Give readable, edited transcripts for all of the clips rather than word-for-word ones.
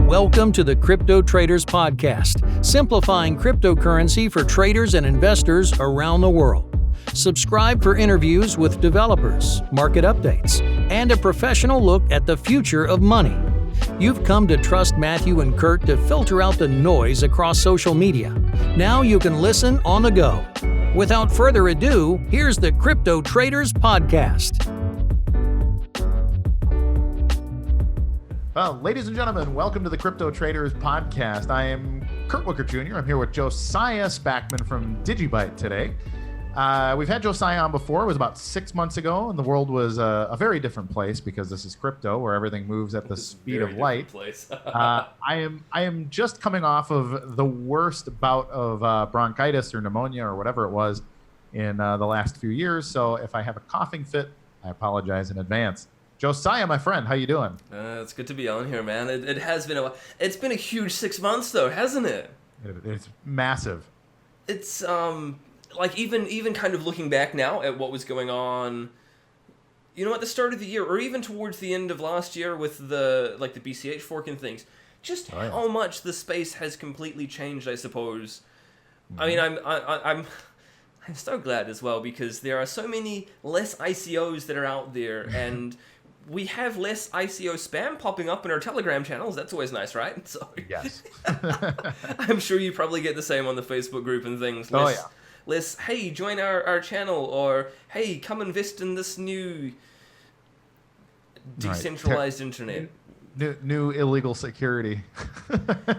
Welcome to the Crypto Traders Podcast, simplifying cryptocurrency for traders and investors around the world. Subscribe for interviews with developers, market updates, and a professional look at the future of money. You've come to trust Matthew and Kurt to filter out the noise across social media. Now you can listen on the go. Without further ado, here's the Crypto Traders Podcast. Well, ladies and gentlemen, welcome to the Crypto Traders Podcast. I am Kurt Wicker Jr. I'm here with Josiah Spackman from Digibyte today. We've had Josiah on before. It was about 6 months ago, and the world was a very different place because this is crypto, where everything moves at the speed of light. I am just coming off of the worst bout of bronchitis or pneumonia or whatever it was in the last few years. So if I have a coughing fit, I apologize in advance. Josiah, my friend, how you doing? It's good to be on here, man. It has been a while. It's been a huge 6 months, though, hasn't it? It's massive. It's like even kind of looking back now at what was going on, you know, at the start of the year, or even towards the end of last year with the BCH fork and things. Just how much the space has completely changed, I suppose. Mm-hmm. I mean, I'm so glad as well because there are so many less ICOs that are out there and. We have less ICO spam popping up in our Telegram channels. That's always nice, right? So, yes. I'm sure you probably get the same on the Facebook group and things. Less, hey, join our channel, or hey, come invest in this new decentralized internet. New illegal security.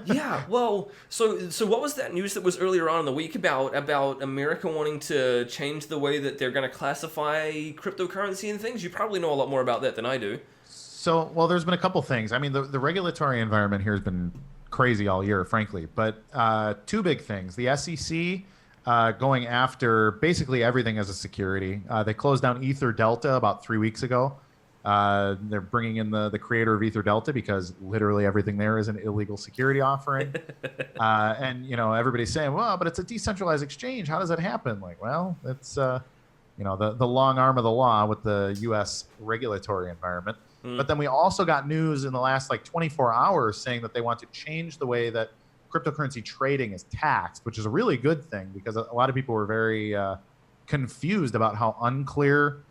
Yeah, well, so what was that news that was earlier on in the week about America wanting to change the way that they're going to classify cryptocurrency and things? You probably know a lot more about that than I do. So, well, there's been a couple things. I mean, the regulatory environment here has been crazy all year, frankly. But two big things. The SEC going after basically everything as a security. They closed down Ether Delta about 3 weeks ago. They're bringing in the creator of Ether Delta because literally everything there is an illegal security offering. And, you know, everybody's saying, well, but it's a decentralized exchange. How does that happen? Like, well, it's, you know, the long arm of the law with the U.S. regulatory environment. But then we also got news in the last 24 hours saying that they want to change the way that cryptocurrency trading is taxed, which is a really good thing because a lot of people were very confused about how unclear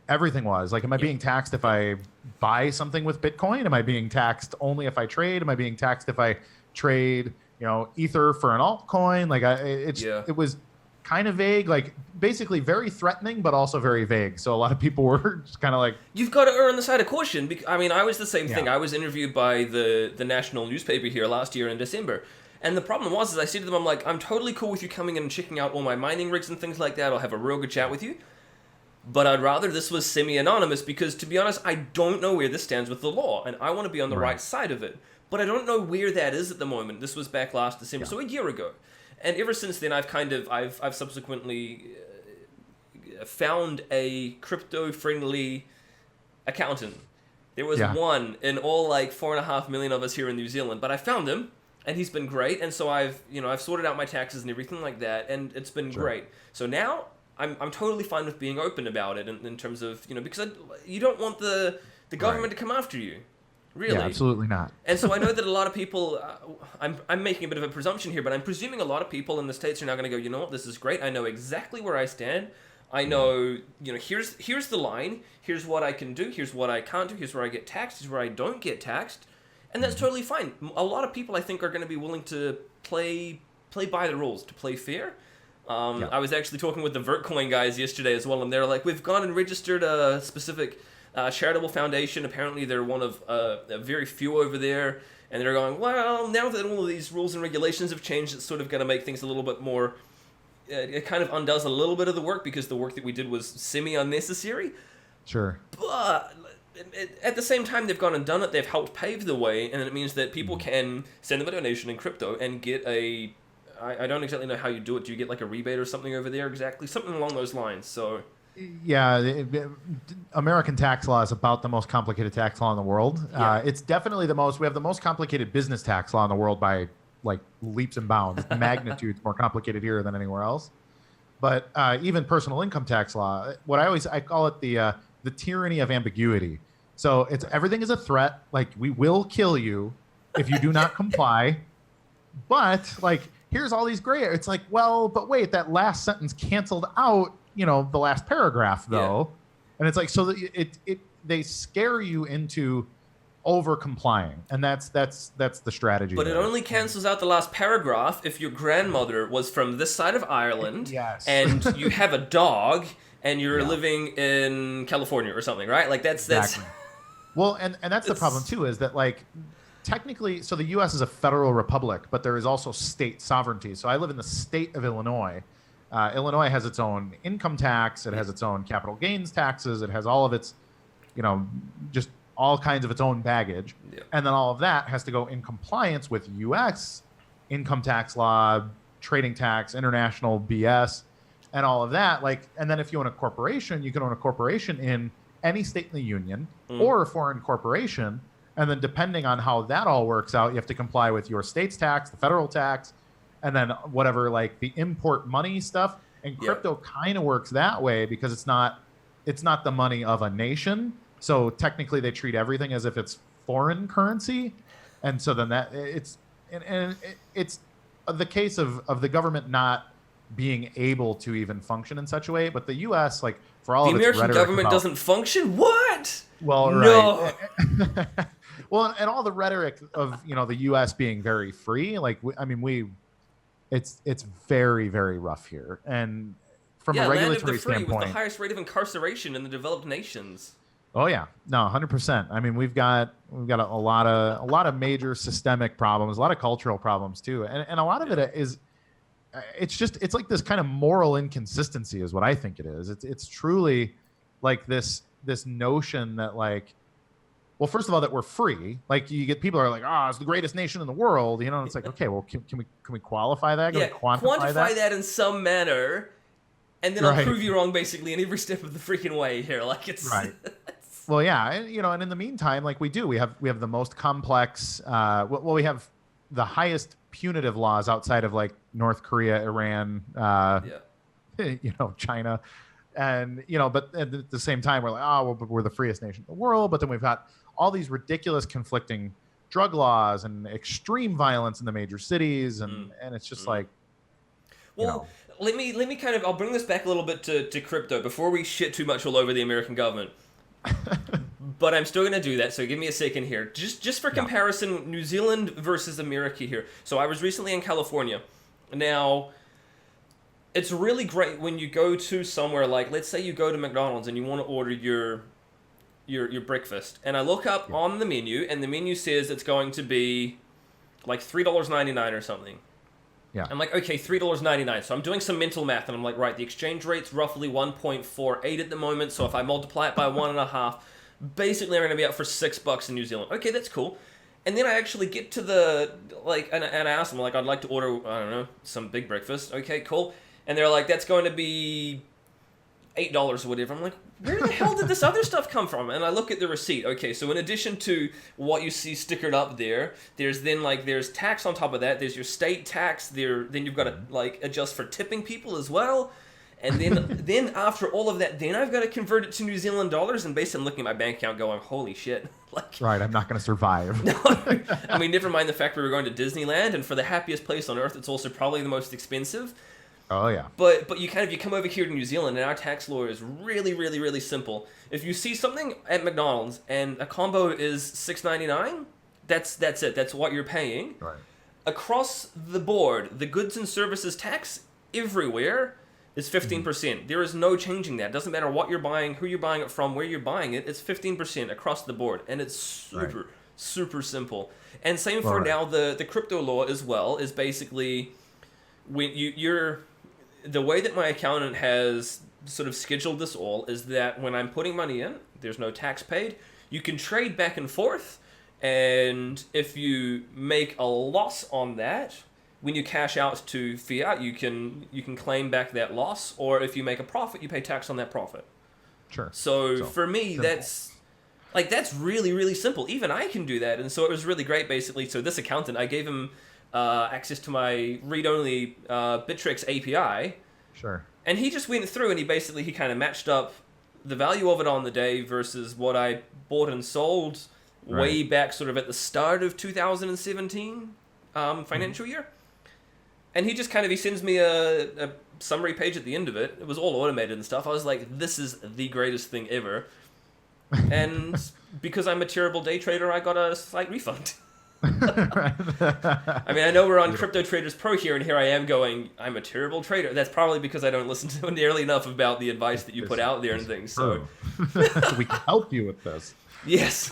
everything was. Like, am I being taxed if I buy something with Bitcoin? Am I being taxed only if I trade? Am I being taxed if I trade, you know, Ether for an altcoin? Like, it was kind of vague, like basically very threatening, but also very vague. So a lot of people were just kind of like, you've got to err on the side of caution. I mean, I was the same thing. I was interviewed by the national newspaper here last year in December. And the problem was, I said to them, I'm like, I'm totally cool with you coming in and checking out all my mining rigs and things like that. I'll have a real good chat with you. But I'd rather this was semi-anonymous because, to be honest, I don't know where this stands with the law, and I want to be on the right side of it. But I don't know where that is at the moment. This was back last December, so a year ago. And ever since then, I've subsequently found a crypto-friendly accountant. There was one in all 4.5 million of us here in New Zealand, but I found him, and he's been great. And so I've sorted out my taxes and everything like that, and it's been great. So now I'm totally fine with being open about it in terms of, because you don't want the government to come after you, really. Yeah, absolutely not. And so I know that a lot of people, I'm making a bit of a presumption here, but I'm presuming a lot of people in the States are now going to go, you know what, this is great. I know exactly where I stand. I know, here's the line. Here's what I can do. Here's what I can't do. Here's where I get taxed. Here's where I don't get taxed. And that's totally fine. A lot of people, I think, are going to be willing to play by the rules, to play fair. I was actually talking with the Vertcoin guys yesterday as well, and they're like, we've gone and registered a specific charitable foundation. Apparently they're one of a very few over there, and they're going, well, now that all of these rules and regulations have changed, it's sort of going to make things a little bit more, it kind of undoes a little bit of the work because the work that we did was semi-unnecessary. Sure. But at the same time, they've gone and done it. They've helped pave the way, and it means that people can send them a donation in crypto and get I don't exactly know how you do it. Do you get a rebate or something over there exactly? Something along those lines. So, yeah, American tax law is about the most complicated tax law in the world. Yeah. It's definitely we have the most complicated business tax law in the world by leaps and bounds. Magnitude's more complicated here than anywhere else. But even personal income tax law, I call it the tyranny of ambiguity. So everything is a threat. Like, we will kill you if you do not comply. But like, here's all these gray. It's like, well, but wait, that last sentence canceled out, the last paragraph though. And it's like, so that they scare you into over complying, and that's the strategy. But it only cancels out the last paragraph if your grandmother was from this side of Ireland, yes, and you have a dog, and you're living in California or something, right? Like that's exactly. Well, and that's the problem too, is that like technically, so the U.S. is a federal republic, but there is also state sovereignty. So I live in the state of Illinois. Illinois has its own income tax. It has its own capital gains taxes. It has all of its, just all kinds of its own baggage. Yeah. And then all of that has to go in compliance with U.S. income tax law, trading tax, international BS, and all of that. Like, and then if you own a corporation, you can own a corporation in any state in the union or a foreign corporation. And then depending on how that all works out, you have to comply with your state's tax, the federal tax, and then whatever, like the import money stuff. And crypto kind of works that way because it's not the money of a nation. So technically they treat everything as if it's foreign currency. And so then it's the case of the government not being able to even function in such a way. But the U.S., like, for all the of its American rhetoric government doesn't function? What? Well, no. Right. Well, and all the rhetoric of the U.S. being very free, like it's very, very rough here, and from a regulatory standpoint, with the highest rate of incarceration in the developed nations. Oh yeah, no, 100%. I mean, we've got a lot of major systemic problems, a lot of cultural problems too, and a lot of it is. It's like this kind of moral inconsistency is what I think it is. It's truly like this notion that, like, well, first of all, that we're free. Like, you get people are like, it's the greatest nation in the world, and it's like, okay, well, can we qualify that? Can we quantify that in some manner, and then I'll prove you wrong basically in every step of the freaking way here. Like, it's right. Well, yeah, and in the meantime, like, we have the most complex. We have the highest punitive laws outside of like North Korea, Iran, China, and but at the same time we're like, but we're the freest nation in the world. But then we've got all these ridiculous conflicting drug laws and extreme violence in the major cities, and it's just like, well, let me kind of, I'll bring this back a little bit to crypto before we shit too much all over the American government. But I'm still going to do that, so give me a second here. Just for comparison, New Zealand versus America here. So I was recently in California. Now, it's really great when you go to somewhere like, let's say you go to McDonald's and you want to order your breakfast. And I look up on the menu, and the menu says it's going to be like $3.99 or something. Yeah. I'm like, okay, $3.99. So I'm doing some mental math, and I'm like, right, the exchange rate's roughly 1.48 at the moment. So if I multiply it by 1.5, basically I'm going to be out for $6 in New Zealand. Okay, that's cool. And then I actually get to the, like, and I ask them, like, I'd like to order, I don't know, some big breakfast. Okay, cool. And they're like, that's going to be $8 or whatever. I'm like, where the hell did this other stuff come from? And I look at the receipt. Okay, so in addition to what you see stickered up there, there's tax on top of that. There's your state tax there. Then you've got to, like, adjust for tipping people as well. And then after all of that, then I've got to convert it to New Zealand dollars. And basically I'm looking at my bank account going, holy shit. Like, right, I'm not going to survive. No, I mean, never mind the fact we were going to Disneyland, and for the happiest place on earth, it's also probably the most expensive. Oh yeah. But you come over here to New Zealand, and our tax law is really, really, really simple. If you see something at McDonald's and a combo is $6.99, that's it. That's what you're paying. Right. Across the board, the goods and services tax everywhere is 15%. There is no changing that. It doesn't matter what you're buying, who you're buying it from, where you're buying it. It's 15% across the board, and it's super simple. And same for now, the crypto law as well is basically when you're the way that my accountant has sort of scheduled this all is that when I'm putting money in, there's no tax paid. You can trade back and forth, and if you make a loss on that, when you cash out to fiat, you can claim back that loss, or if you make a profit, you pay tax on that profit. Sure. So for me, simple. that's really, really simple. Even I can do that, and so it was really great, basically. So this accountant, I gave him access to my read-only Bittrex API. Sure. And he just went through, and he kind of matched up the value of it on the day versus what I bought and sold way back sort of at the start of 2017 financial year. And he just he sends me a summary page at the end of it. It was all automated and stuff. I was like, this is the greatest thing ever. And because I'm a terrible day trader, I got a slight refund. I mean, I know we're on Crypto Traders Pro here, and here I am going, I'm a terrible trader. That's probably because I don't listen to nearly enough about the advice that you put out there and things. So we can help you with this. Yes.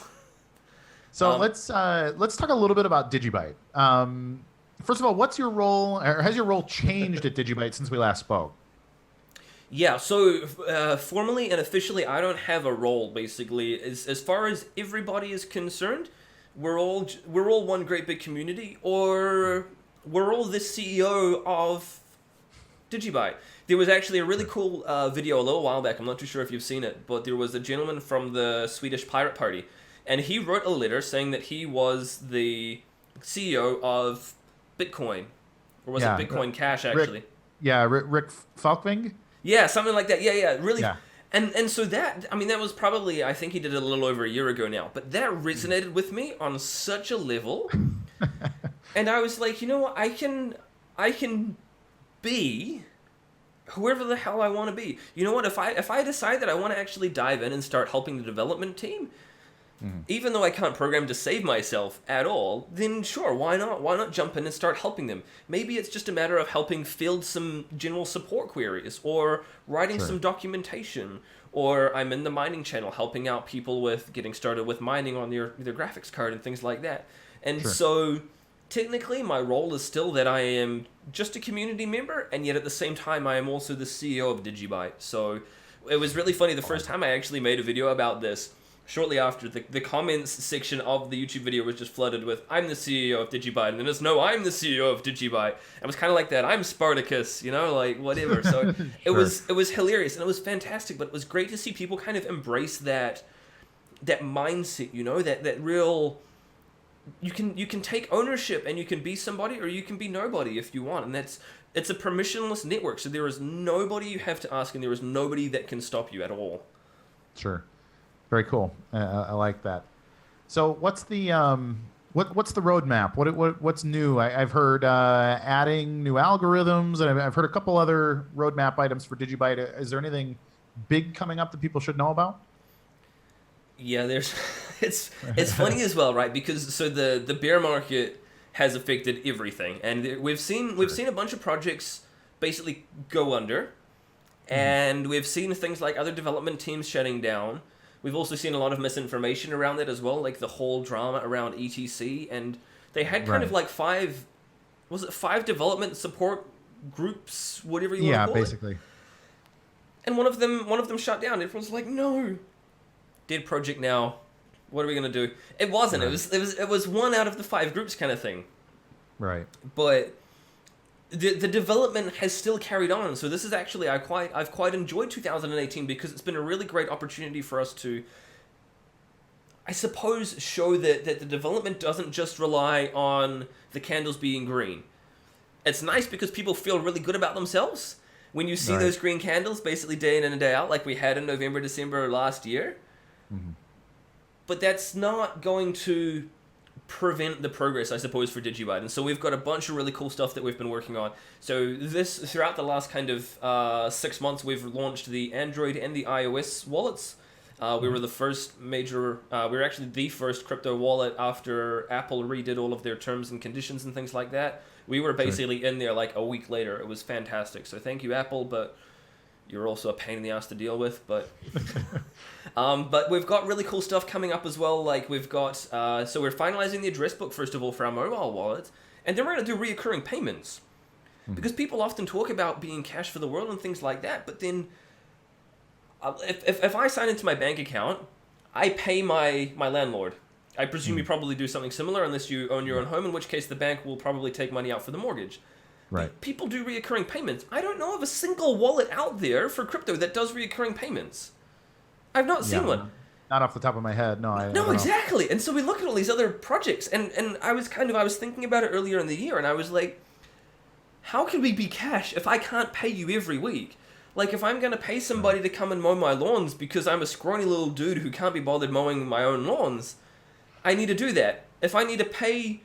So let's talk a little bit about Digibyte. First of all, what's your role, or has your role changed at Digibyte since we last spoke? Yeah, so formally and officially, I don't have a role, basically. As far as everybody is concerned, we're all one great big community, or we're all the CEO of Digibyte. There was actually a really cool video a little while back. I'm not too sure if you've seen it, but there was a gentleman from the Swedish Pirate Party, and he wrote a letter saying that he was the CEO of Bitcoin, or was it Bitcoin Cash, actually? Rick Falkving? Yeah, something like that. Yeah, really. Yeah. And so that was probably, I think he did it a little over a year ago now, but that resonated with me on such a level. And I was like, you know what, I can be whoever the hell I want to be. You know what, if I decide that I want to actually dive in and start helping the development team, even though I can't program to save myself at all, then sure, why not? Why not jump in and start helping them? Maybe it's just a matter of helping field some general support queries, or writing some documentation, or I'm in the mining channel helping out people with getting started with mining on their graphics card and things like that. And so technically my role is still that I am just a community member, and yet at the same time I am also the CEO of Digibyte. So it was really funny the first time I actually made a video about this. Shortly after, the comments section of the YouTube video was just flooded with, I'm the CEO of Digibyte, and then it's, no, I'm the CEO of Digibyte. It was kind of like that, I'm Spartacus, like, whatever. So it was hilarious, and it was fantastic, but it was great to see people kind of embrace that mindset, that real, you can take ownership, and you can be somebody, or you can be nobody if you want, and it's a permissionless network, so there is nobody you have to ask, and there is nobody that can stop you at all. Sure. Very cool. I like that. So what's the what's the roadmap? What's new? I've heard adding new algorithms, and I've heard a couple other roadmap items for Digibyte. Is there anything big coming up that people should know about? Yeah, it's funny as well, right? Because so the bear market has affected everything, and we've seen a bunch of projects basically go under, and we've seen things like other development teams shutting down. We've also seen a lot of misinformation around that as well, like the whole drama around ETC, and they had kind of like five development support groups, whatever you want to call it? Yeah, basically. And one of them shut down. Everyone's like, no, dead project now. What are we gonna do? It wasn't. Right. It was one out of the 5 groups kind of thing. Right. But the development has still carried on, so this is actually I've quite enjoyed 2018 because it's been a really great opportunity for us to, I suppose, show that the development doesn't just rely on the candles being green. It's nice because people feel really good about themselves when you see those green candles basically day in and day out, like we had in November, December last year. But that's not going to prevent the progress, I suppose, for Digibyte. And so we've got a bunch of really cool stuff that we've been working on. So throughout the last kind of 6 months, we've launched the Android and the iOS wallets. We were the first major, we were actually the first crypto wallet after Apple redid all of their terms and conditions and things like that. We were basically in there like a week later. It was fantastic. So thank you, Apple, but you're also a pain in the ass to deal with. But but we've got really cool stuff coming up as well. Like we've got, so we're finalizing the address book, first of all, for our mobile wallet. And then we're going to do reoccurring payments. Because people often talk about being cash for the world and things like that. But then if I sign into my bank account, I pay my landlord. I presume you probably do something similar unless you own your own home, in which case the bank will probably take money out for the mortgage. Right. People do reoccurring payments. I don't know of a single wallet out there for crypto that does reoccurring payments. I've not seen one. Not off the top of my head. No, I No, don't exactly. And so we look at all these other projects, and I was thinking about it earlier in the year, and I was like, how can we be cash if I can't pay you every week? Like, if I'm going to pay somebody to come and mow my lawns because I'm a scrawny little dude who can't be bothered mowing my own lawns, I need to do that. If I need to pay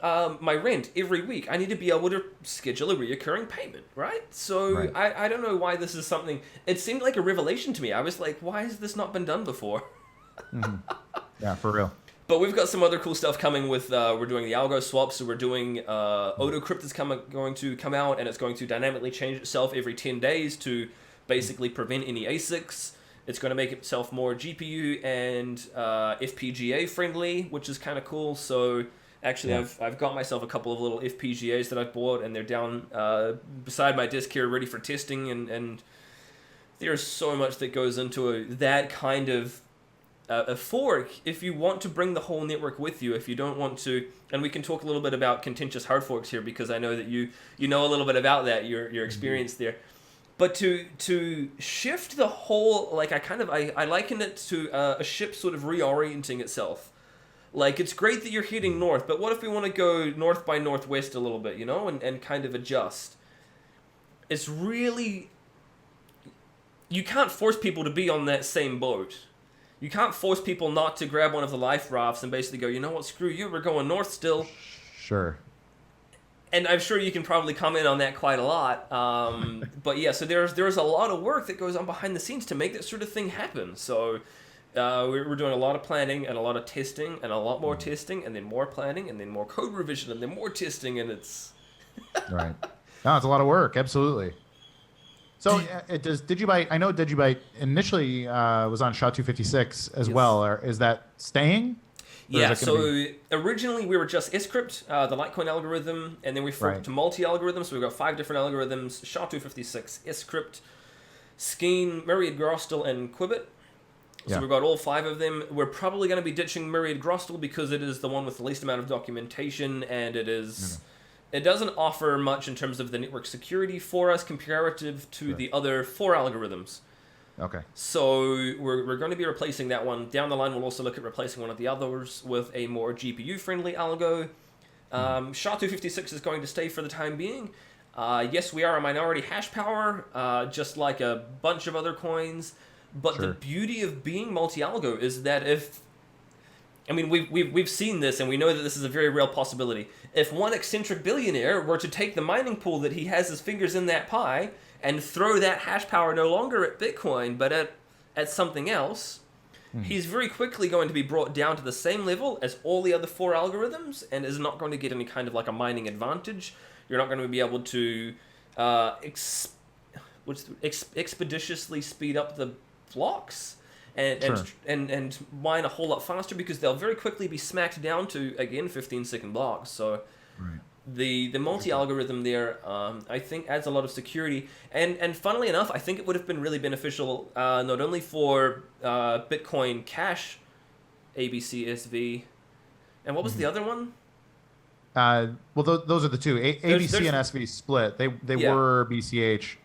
my rent every week, I need to be able to schedule a reoccurring payment, right? So Right. I don't know why this is something. It seemed like a revelation to me. I was like, why has this not been done before? Yeah, for real. But we've got some other cool stuff coming with, we're doing the algo swaps, so we're doing AutoCrypt that's going to come out, and it's going to dynamically change itself every 10 days to basically prevent any ASICs. It's going to make itself more GPU and FPGA friendly, which is kind of cool. So actually, Yeah. I've got myself a couple of little FPGAs that I've bought, and they're down beside my disk here, ready for testing. And there's so much that goes into that kind of a fork. If you want to bring the whole network with you, if you don't want to, and we can talk a little bit about contentious hard forks here, because I know that you know a little bit about that, your experience there. But to shift the whole, like I liken it to a ship sort of reorienting itself. Like, it's great that you're heading north, but what if we want to go north by northwest a little bit, and kind of adjust? It's really, you can't force people to be on that same boat. You can't force people not to grab one of the life rafts and basically go, you know what, screw you, we're going north still. Sure. And I'm sure you can probably comment on that quite a lot. But yeah, so there's a lot of work that goes on behind the scenes to make that sort of thing happen. So we're doing a lot of planning and a lot of testing and a lot more testing and then more planning and then more code revision and then more testing, and it's... Right. No, it's a lot of work. Absolutely. So does Digibyte, I know Digibyte initially was on SHA-256 as Yes. well. Is that staying? Or Yeah, is it gonna so originally we were just scrypt, the Litecoin algorithm, and then we forked Right. to multi-algorithms. So we've got 5 different algorithms: SHA-256, scrypt, Skeen, Myriad Grostal, and Quibbit. So Yeah. we've got all 5 of them. We're probably going to be ditching Myriad Grostal because it is the one with the least amount of documentation, and it is... It doesn't offer much in terms of the network security for us comparative to the other 4 algorithms. Okay. So we're going to be replacing that one. Down the line, we'll also look at replacing one of the others with a more GPU-friendly algo. SHA-256 is going to stay for the time being. Yes, we are a minority hash power, just like a bunch of other coins. But the Sure. beauty of being multi-algo is that if... I mean, we've seen this, and we know that this is a very real possibility. If one eccentric billionaire were to take the mining pool that he has his fingers in that pie and throw that hash power no longer at Bitcoin, but at something else, he's very quickly going to be brought down to the same level as all the other 4 algorithms and is not going to get any kind of like a mining advantage. You're not going to be able to expeditiously speed up the blocks and mine a whole lot faster, because they'll very quickly be smacked down to, again, 15-second blocks. So Right. the multi-algorithm there, I think, adds a lot of security. And funnily enough, I think it would have been really beneficial not only for Bitcoin Cash, ABCSV, and what was the other one? Well, those are the two. ABC and SV split. They Yeah. were BCH.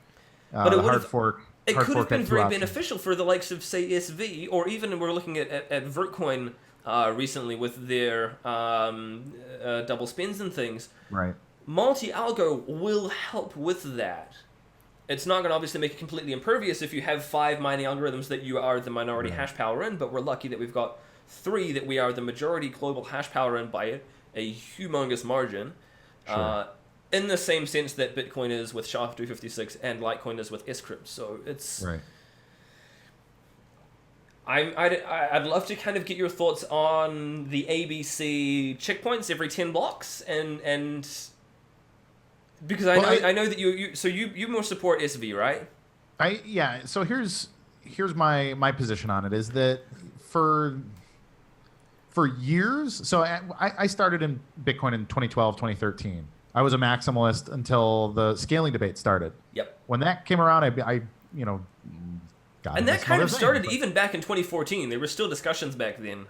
But it the would hard have- fork. It hard could have fork had been two very options. beneficial for the likes of, say, SV, or even we're looking at Vertcoin recently with their double spins and things. Right. Multi-algo will help with that. It's not going to obviously make it completely impervious if you have 5 mining algorithms that you are the minority hash power in, but we're lucky that we've got 3 that we are the majority global hash power in by a humongous margin. Sure. In the same sense that Bitcoin is with SHA-256 and Litecoin is with scrypt. So it's... Right. I'd love to kind of get your thoughts on the ABC checkpoints every 10 blocks, and because I know that you more support SV, right? So here's my position on it is that for years. So I started in Bitcoin in 2012, 2013. I was a maximalist until the scaling debate started. Yep. When that came around, I got And into that some kind other of things, started but even back in 2014. There were still discussions back then.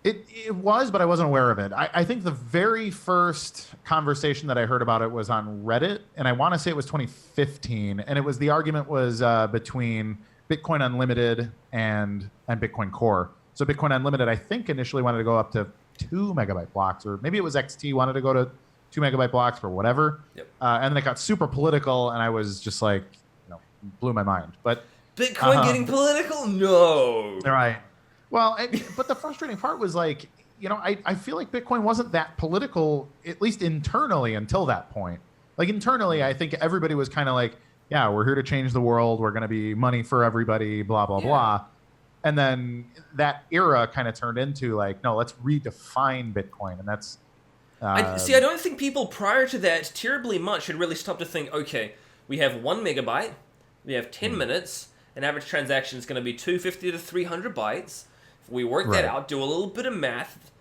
It was, but I wasn't aware of it. I think the very first conversation that I heard about it was on Reddit, and I want to say it was 2015, and it was the argument was between Bitcoin Unlimited and Bitcoin Core. So Bitcoin Unlimited, I think, initially wanted to go up to 2 megabyte blocks, or maybe it was XT wanted to go to 2 megabyte blocks or whatever. Yep. And then it got super political, and I was just like, blew my mind. But Bitcoin getting political? No. right. Well, but the frustrating part was like, I feel like Bitcoin wasn't that political, at least internally, until that point. Like internally, I think everybody was kind of like, yeah, we're here to change the world. We're going to be money for everybody, blah, blah, blah. And then that era kind of turned into like, no, let's redefine Bitcoin. And that's... I don't think people prior to that terribly much had really stopped to think, okay, we have 1 megabyte, we have 10 minutes, an average transaction is going to be 250 to 300 bytes. If we work that out, do a little bit of math.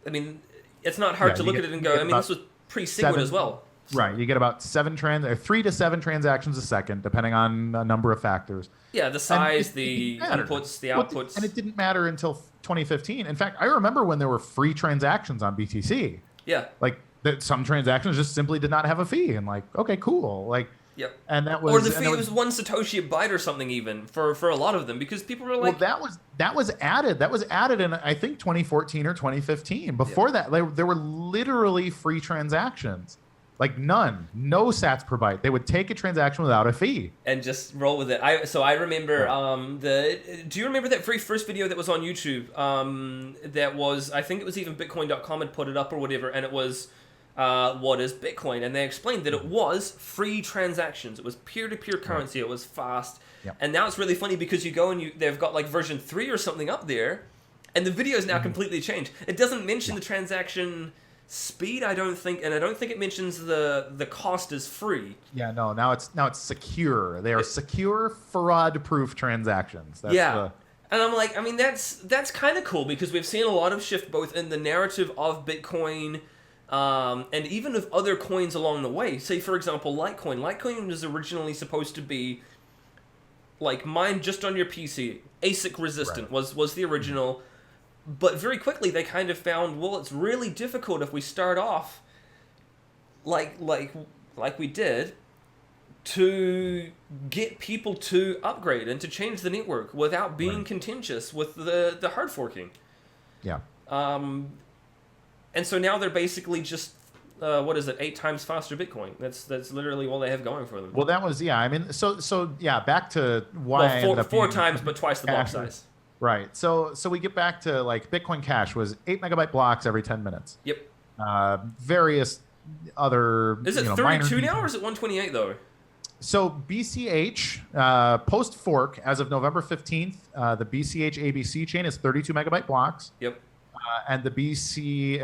I mean, it's not hard to look at it and go, I mean, this was pre-SigWit as well. Right, you get about 3 to 7 transactions a second, depending on a number of factors. Yeah, the size, the inputs, the outputs. And it didn't matter until 2015. In fact, I remember when there were free transactions on BTC. Yeah. Like, some transactions just simply did not have a fee. And like, okay, cool. Like, yep. And that was... Or the fee was 1 Satoshi a byte or something even, for a lot of them, because people were like... Well, that was added. That was added in, I think, 2014 or 2015. Before that, there were literally free transactions. Like no sats per byte. They would take a transaction without a fee and just roll with it. I remember do you remember that very first video that was on YouTube? That was, I think it was even Bitcoin.com had put it up or whatever, and it was what is Bitcoin? And they explained that it was free transactions. It was peer-to-peer currency. It was fast. Yep. And now it's really funny because you go and they've got like version 3 or something up there, and the video is now completely changed. It doesn't mention the transaction speed, I don't think, and I don't think it mentions the cost is free. Yeah, no. Now it's secure. They are secure, fraud-proof transactions. That's and I'm like, I mean, that's kind of cool because we've seen a lot of shift both in the narrative of Bitcoin, and even of other coins along the way. Say, for example, Litecoin. Litecoin was originally supposed to be like mined just on your PC, ASIC resistant was the original. But very quickly they kind of found, well, it's really difficult if we start off like we did to get people to upgrade and to change the network without being contentious with the hard forking. Yeah. And so now they're basically just 8 times faster Bitcoin. That's literally all they have going for them. Well, that was I mean, so back to why four times, but twice the block size. Right. So we get back to like Bitcoin Cash was 8 megabyte blocks every 10 minutes. Yep. Various other... Is it 32 now or is it 128 though? So BCH, post-fork, as of November 15th, the BCH ABC chain is 32 megabyte blocks. Yep. And the BSV,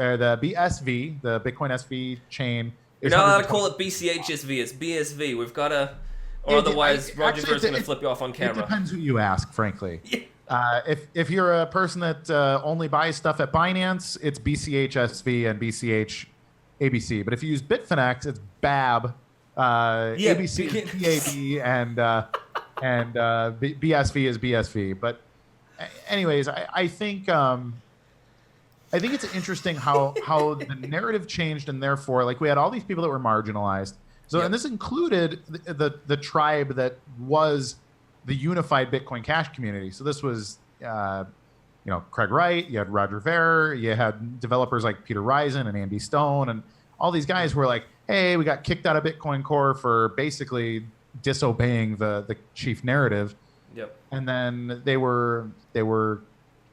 the Bitcoin SV chain... You're not allowed to call it BCHSV, it's BSV. We've got to... Or otherwise, Roger Ver's going to flip you off on camera. It depends who you ask, frankly. Yeah. If you're a person that only buys stuff at Binance, it's BCHSV and BCH ABC. But if you use Bitfinex, it's BAB, ABC is BAB, and BSV is BSV. But anyways, I think it's interesting how the narrative changed, and therefore, like, we had all these people that were marginalized. So, and this included the tribe that was the unified Bitcoin Cash community. So this was, Craig Wright, you had Roger Ver, you had developers like Peter Risen and Andy Stone, and all these guys were like, hey, we got kicked out of Bitcoin Core for basically disobeying the chief narrative. Yep. And then they were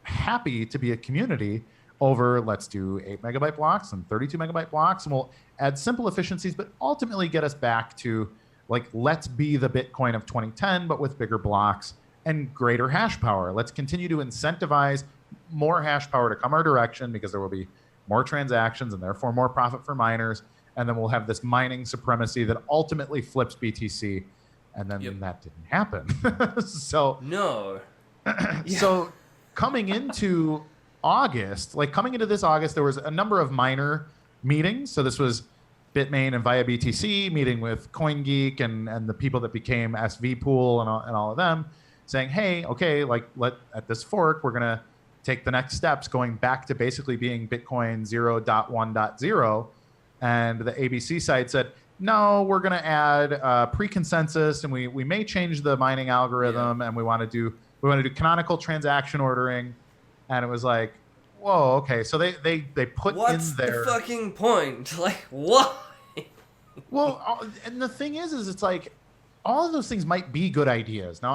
happy to be a community over, let's do 8 megabyte blocks and 32 megabyte blocks, and we'll add simple efficiencies, but ultimately get us back to, like, let's be the Bitcoin of 2010, but with bigger blocks and greater hash power. Let's continue to incentivize more hash power to come our direction because there will be more transactions and therefore more profit for miners. And then we'll have this mining supremacy that ultimately flips BTC. And then that didn't happen. So coming into August, this August, there was a number of miner meetings. So this was Bitmain and Via BTC meeting with CoinGeek and the people that became SV Pool and all of them, saying, hey, okay, at this fork, we're going to take the next steps going back to basically being Bitcoin 0.1.0. And the ABC side said, no, we're going to add pre-consensus, and we may change the mining algorithm, and we want to do canonical transaction ordering. And it was like, whoa, okay. So they put What's in there. What's the fucking point? Like, why? Well, and the thing is it's like all of those things might be good ideas. Now,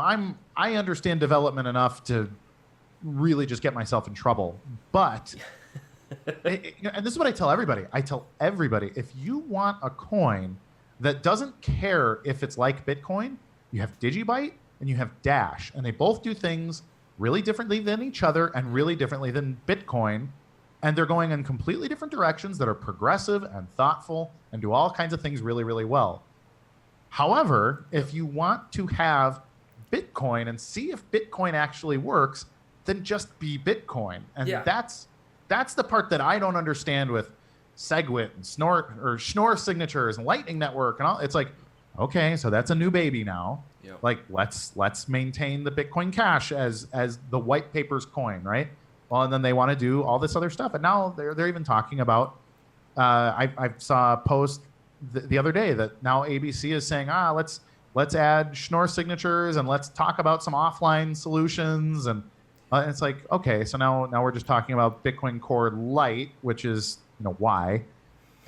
I understand development enough to really just get myself in trouble, but And this is what I tell everybody. I tell everybody, if you want a coin that doesn't care if it's like Bitcoin, you have Digibyte and you have Dash, and they both do things really differently than each other and really differently than Bitcoin, and they're going in completely different directions that are progressive and thoughtful and do all kinds of things really, really well. However, if you want to have Bitcoin and see if Bitcoin actually works, then just be Bitcoin. And that's the part that I don't understand with SegWit and Schnorr signatures and Lightning Network and all. It's like, okay, so that's a new baby now. Yep. Like let's maintain the Bitcoin Cash as the white paper's coin, right? Well, and then they want to do all this other stuff, and now they're even talking about. I saw a post the other day that now ABC is saying, let's add Schnorr signatures and let's talk about some offline solutions, and it's like, okay, so now we're just talking about Bitcoin Core Lite, which is why.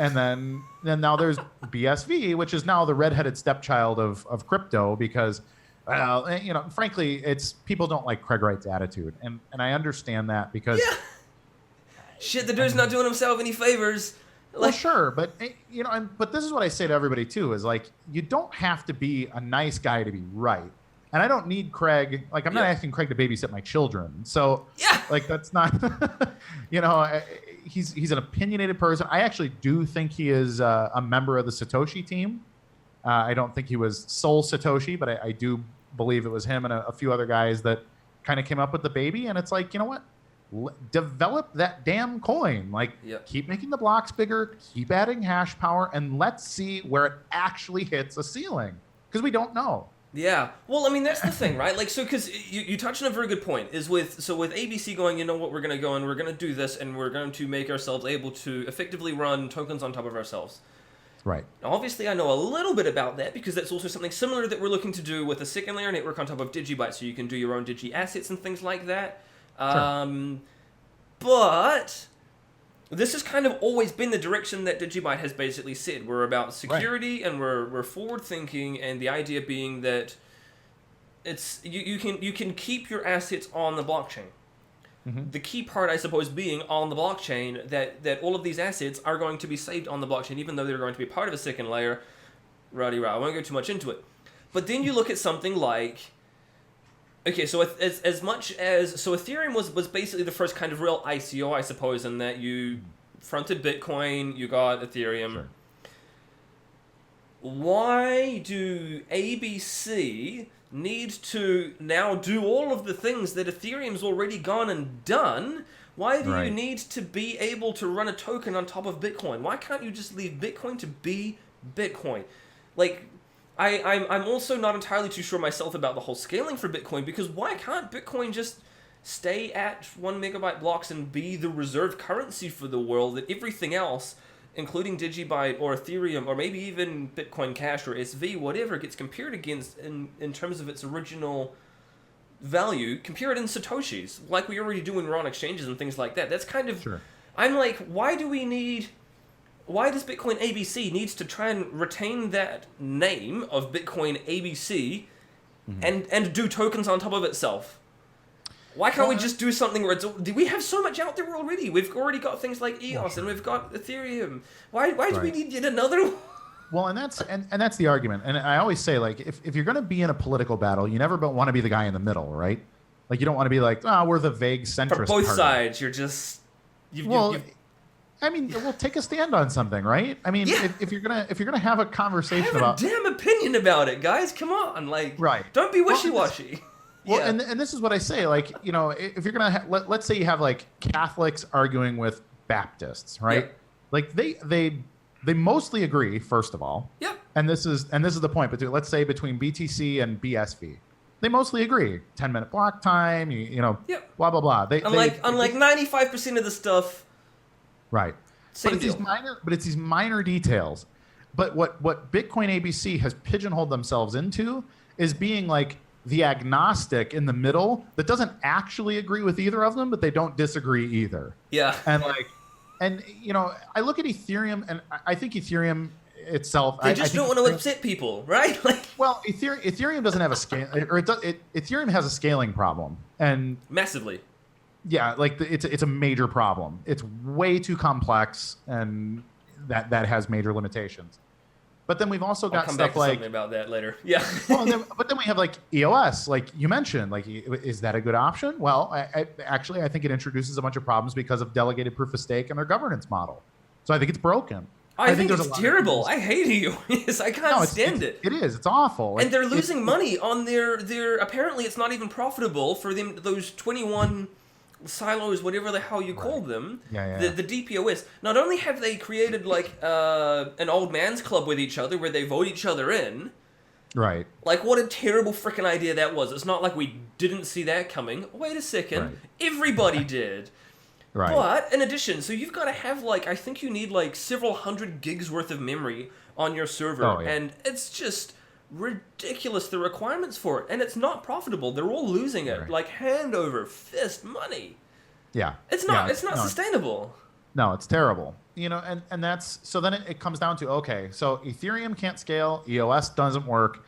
And then now there's BSV, which is now the redheaded stepchild of crypto because, frankly, it's people don't like Craig Wright's attitude, and I understand that because shit, the dude's not doing himself any favors. Well, sure, but but this is what I say to everybody too: is like you don't have to be a nice guy to be right, and I don't need Craig. Like I'm not asking Craig to babysit my children, so like that's not, He's an opinionated person. I actually do think he is a member of the Satoshi team. I don't think he was sole Satoshi, but I do believe it was him and a few other guys that kind of came up with the baby. And it's like, you know what? Develop that damn coin. Like, keep making the blocks bigger, keep adding hash power, and let's see where it actually hits a ceiling. Because we don't know. Yeah. Well, I mean, that's the thing, right? Like, so, because you touched on a very good point, is with ABC going, we're going to go and we're going to do this, and we're going to make ourselves able to effectively run tokens on top of ourselves. Right. Now, obviously, I know a little bit about that, because that's also something similar that we're looking to do with a second layer network on top of Digibyte, so you can do your own Digi assets and things like that. Sure. But this has kind of always been the direction that Digibyte has basically said. We're about security, and we're forward thinking, and the idea being that it's you can keep your assets on the blockchain. Mm-hmm. The key part, I suppose, being on the blockchain, that all of these assets are going to be saved on the blockchain, even though they're going to be part of a second layer. Rowdy. I won't go too much into it. But then you look at something like, okay, so as much as... So Ethereum was basically the first kind of real ICO, I suppose, in that you fronted Bitcoin, you got Ethereum. Sure. Why do ABC need to now do all of the things that Ethereum's already gone and done? Why do you need to be able to run a token on top of Bitcoin? Why can't you just leave Bitcoin to be Bitcoin? Like... I'm also not entirely too sure myself about the whole scaling for Bitcoin, because why can't Bitcoin just stay at 1 megabyte blocks and be the reserve currency for the world that everything else, including Digibyte or Ethereum or maybe even Bitcoin Cash or SV, whatever, gets compared against in terms of its original value, compare it in Satoshis, like we already do when we're on exchanges and things like that. That's kind of... Sure. I'm like, why does Bitcoin ABC needs to try and retain that name of Bitcoin ABC and do tokens on top of itself? Why can't we just do something where we have so much out there already? We've already got things like EOS and we've got Ethereum. Why do we need yet another one? Well, and that's the argument. And I always say, like, if you're going to be in a political battle, you never want to be the guy in the middle, right? Like, you don't want to be like, we're the vague centrist For both party. sides, you're just... I mean, we'll take a stand on something, right? I mean, if you're gonna have a conversation about... I have a damn opinion about it, guys. Come on, like, don't be wishy-washy. Well, and this is what I say, like, if you're gonna let's say you have like Catholics arguing with Baptists, right? Yep. Like they mostly agree, first of all. Yep. And this is the point. But let's say between BTC and BSV, they mostly agree. 10-minute block time, Yep. Blah blah blah. Unlike 95% of the stuff. Right. Same but it's these minor details. But what Bitcoin ABC has pigeonholed themselves into is being like the agnostic in the middle that doesn't actually agree with either of them, but they don't disagree either. Yeah. And I look at Ethereum, and I think Ethereum itself... They just don't want to upset people, right? Well, Ethereum doesn't have a scale... Ethereum has a scaling problem. And massively. Yeah, like it's a major problem. It's way too complex, and that has major limitations. But then we've also I'll got come stuff back to like, something about that later. Yeah. well, but then we have like EOS, like you mentioned. Like, is that a good option? Well, actually, I think it introduces a bunch of problems because of delegated proof of stake and their governance model. So I think it's broken. I think there's it's a lot of terrible. things- I hate EOS. I can't stand it. It is. It's awful. And they're losing money on their. Apparently, it's not even profitable for them. Those 21 silos, whatever the hell you call them. Yeah. The DPoS. Not only have they created like an old man's club with each other where they vote each other in. Right. Like, what a terrible freaking idea that was. It's not like we didn't see that coming. Wait a second. Right. Everybody did. Right. But, in addition, so you've got to have, like, I think you need, like, several hundred gigs worth of memory on your server. Oh, yeah. And it's just ridiculous, the requirements for it. And it's not profitable. They're all losing it. Right. Like, hand over fist money. Yeah. It's not Yeah, it's not no, sustainable. No, it's terrible. You know, and that's, so then it comes down to, okay, so Ethereum can't scale, EOS doesn't work,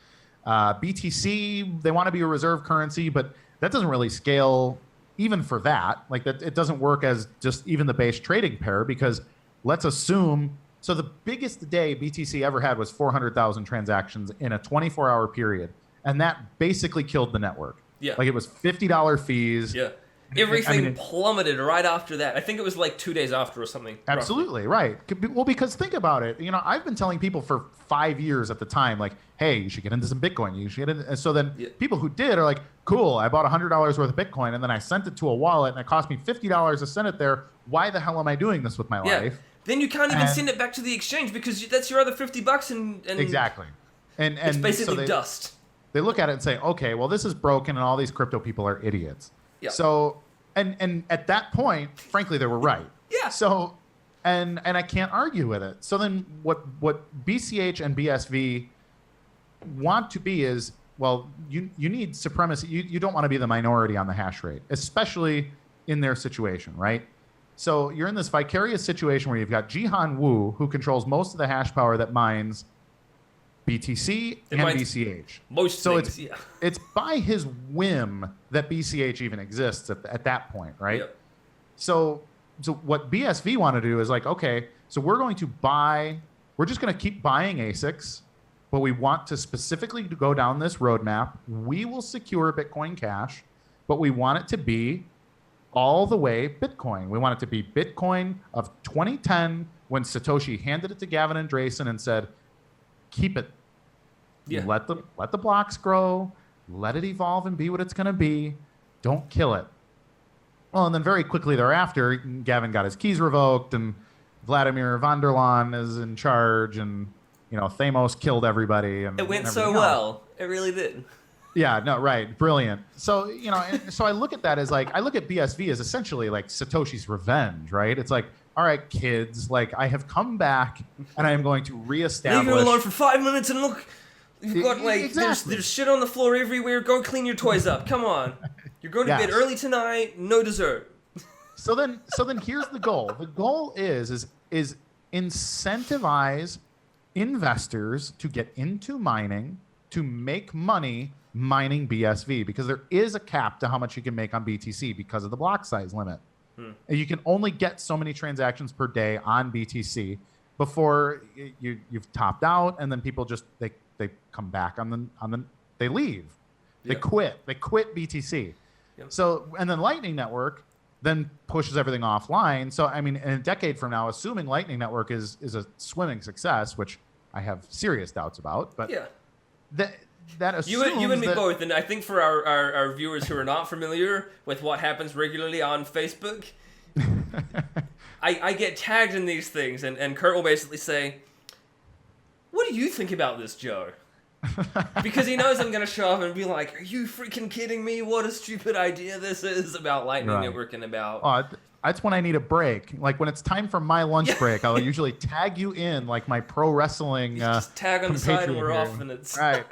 BTC, they want to be a reserve currency, but that doesn't really scale even for that. Like, that, it doesn't work as just even the base trading pair, because let's assume, so the biggest day BTC ever had was 400,000 transactions in a 24-hour period, and that basically killed the network. Yeah. Like, it was $50 fees. Yeah. Everything plummeted right after that. I think it was like 2 days after or something. Absolutely, right. Well, because think about it. You know, I've been telling people for 5 years at the time, like, hey, you should get into some Bitcoin. You should get into, and so then people who did are like, cool, I bought $100 worth of Bitcoin, and then I sent it to a wallet, and it cost me $50 to send it there. Why the hell am I doing this with my life? Then you can't even send it back to the exchange because that's your other $50 and exactly. And it's basically so dust. They look at it and say, okay, well, this is broken, and all these crypto people are idiots. Yeah. So, and at that point, frankly, they were right. Yeah. So, and I can't argue with it. So then, what BCH and BSV want to be is, well, you need supremacy. You don't want to be the minority on the hash rate, especially in their situation, right? So you're in this vicarious situation where you've got Jihan Wu, who controls most of the hash power that mines BTC and BCH. Most so things, it's by his whim that BCH even exists at that point, right? Yep. So what BSV want to do is like, okay, so we're just going to keep buying ASICs, but we want to specifically go down this roadmap. We will secure Bitcoin Cash, but we want it to be all the way Bitcoin. We want it to be Bitcoin of 2010 when Satoshi handed it to Gavin Andresen and said, keep it. Yeah. Let the blocks grow. Let it evolve and be what it's going to be. Don't kill it. Well, and then very quickly thereafter, Gavin got his keys revoked, and Vladimir van der Laan is in charge, and Thamos killed everybody. And it went so everything well. else. It really did. Yeah, no, right. Brilliant. So, so I look at that as like, I look at BSV as essentially like Satoshi's revenge, right? It's like, all right, kids, like, I have come back and I am going to reestablish. Leave you alone for 5 minutes and look, you've got like, exactly. there's shit on the floor everywhere. Go clean your toys up. Come on. You're going to bed early tonight. No dessert. So then here's the goal. The goal is incentivize investors to get into mining, to make money mining BSV, because there is a cap to how much you can make on BTC because of the block size limit. You can only get so many transactions per day on BTC before you've topped out, and then people just they come back they leave. They quit BTC. Yep. So, and then Lightning Network then pushes everything offline. So, I mean, in a decade from now, assuming Lightning Network is a swimming success, which I have serious doubts about, but that assumes you and me both, and I think for our viewers who are not familiar with what happens regularly on Facebook, I get tagged in these things, and Kurt will basically say, "What do you think about this, Joe?" Because he knows I'm going to show up and be like, "Are you freaking kidding me? What a stupid idea this is about Lightning Network and about..." That's when I need a break. Like when it's time for my lunch break, I'll usually tag you in like my pro wrestling. Just tag on the side and we're off, and it's right.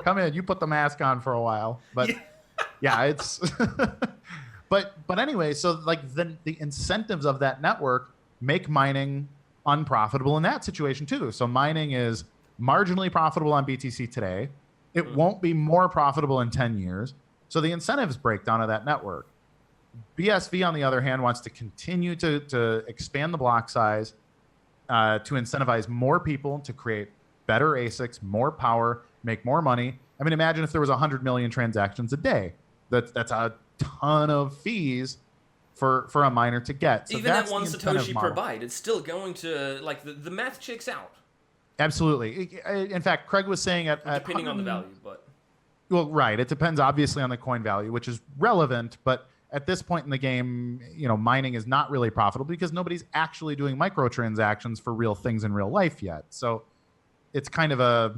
Come in. You put the mask on for a while, but it's. but anyway, so like the incentives of that network make mining unprofitable in that situation too. So mining is marginally profitable on BTC today. It won't be more profitable in 10 years. So the incentives break down of that network. BSV, on the other hand, wants to continue to expand the block size to incentivize more people to create better ASICs, more power, make more money. I mean, imagine if there was 100 million transactions a day. That's a ton of fees for a miner to get. So even that's at one the incentive Satoshi model. per byte, it's still going to, like, the math checks out. Absolutely. In fact, Craig was saying at Depending on the value, but... Well, right. It depends obviously on the coin value, which is relevant, but at this point in the game, mining is not really profitable because nobody's actually doing microtransactions for real things in real life yet. So it's kind of a,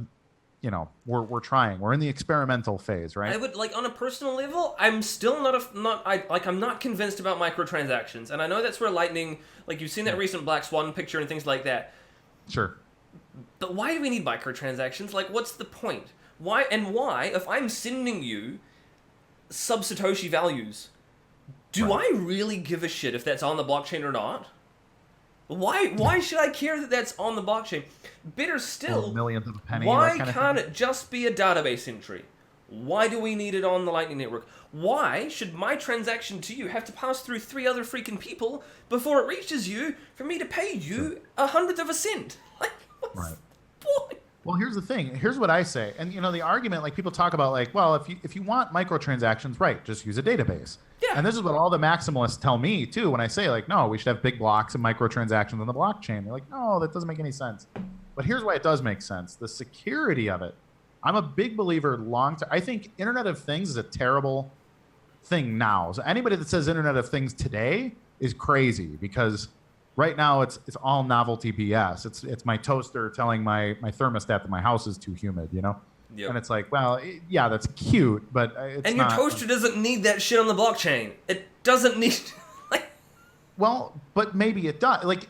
we're trying. We're in the experimental phase, right? I would, like, on a personal level, I'm still I'm not convinced about microtransactions. And I know that's where Lightning, like, you've seen that recent Black Swan picture and things like that. Sure. But why do we need microtransactions? Like, what's the point? Why, if I'm sending you sub-Satoshi values, do I really give a shit if that's on the blockchain or not? Why should I care that that's on the blockchain? Better still, millions of a penny. Why can't it just be a database entry? Why do we need it on the Lightning Network? Why should my transaction to you have to pass through 3 other freaking people before it reaches you for me to pay you 1/100 of a cent? Like, what's the point? Well, here's the thing. Here's what I say. And, the argument, like, people talk about, like, well, if you want microtransactions, right, just use a database. Yeah. And this is what all the maximalists tell me, too, when I say, like, no, we should have big blocks and microtransactions on the blockchain. They're like, no, that doesn't make any sense. But here's why it does make sense. The security of it. I'm a big believer long-term. I think Internet of Things is a terrible thing now. So anybody that says Internet of Things today is crazy because right now it's all novelty BS. It's my toaster telling my thermostat that my house is too humid, Yep. And it's like, well, yeah, that's cute, but it's and your not, toaster doesn't need that shit on the blockchain. It doesn't need... like. Well, but maybe it does. Like,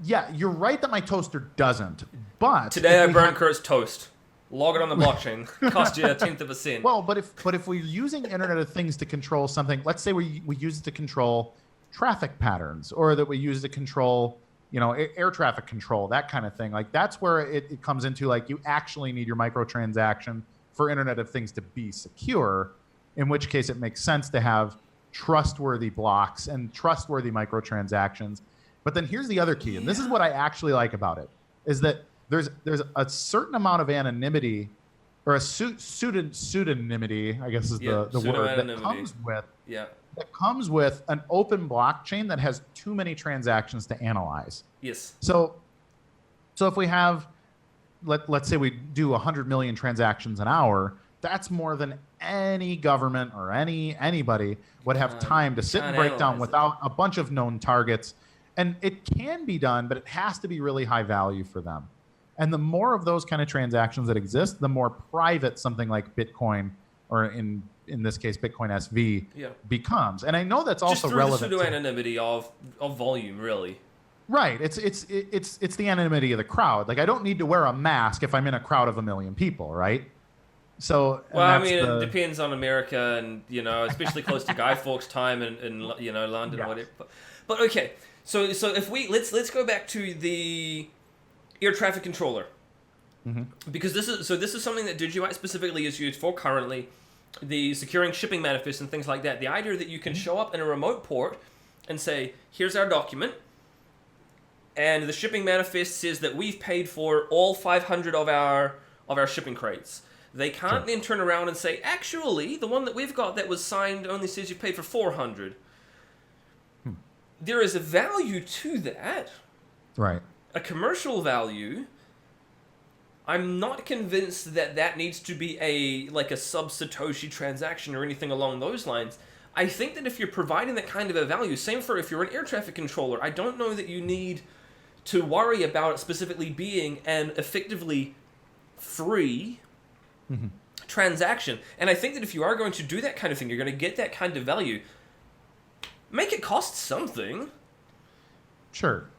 you're right that my toaster doesn't, but... Today I burned Kurt's toast. Log it on the blockchain. Cost you 1/10 of a cent. Well, but if we're using Internet of Things to control something, let's say we use it to control traffic patterns, or that we use it to control, air traffic control, that kind of thing. Like, that's where it comes into, like, you actually need your microtransaction for Internet of Things to be secure, in which case it makes sense to have trustworthy blocks and trustworthy microtransactions. But then here's the other key, and this is what I actually like about it, is that there's a certain amount of anonymity, or a pseudonymity, I guess is the word, that comes with an open blockchain that has too many transactions to analyze. Yes. So if we have, let's say we do 100 million transactions an hour, that's more than any government or anybody would have time to sit and break down without a bunch of known targets. And it can be done, but it has to be really high value for them. And the more of those kind of transactions that exist, the more private something like Bitcoin, or in this case Bitcoin SV, becomes. And I know that's also relevant. Just through the pseudo-anonymity of volume, really. Right. It's the anonymity of the crowd. Like, I don't need to wear a mask if I'm in a crowd of 1 million people, right? So, well, I mean, it depends on America, and especially close to Guy Fawkes' time in London, or whatever. But okay, so if we let's go back to the air traffic controller, because this is something that Digibyte specifically is used for currently, the securing shipping manifests and things like that. The idea that you can show up in a remote port and say, "Here's our document," and the shipping manifest says that we've paid for all 500 of our shipping crates. They can't then turn around and say, actually, the one that we've got that was signed only says you paid for 400. There is a value to that. Right. A commercial value. I'm not convinced that needs to be a sub-Satoshi transaction or anything along those lines. I think that if you're providing that kind of a value, same for if you're an air traffic controller, I don't know that you need to worry about it specifically being an effectively free transaction. And I think that if you are going to do that kind of thing, you're going to get that kind of value. Make it cost something. Sure.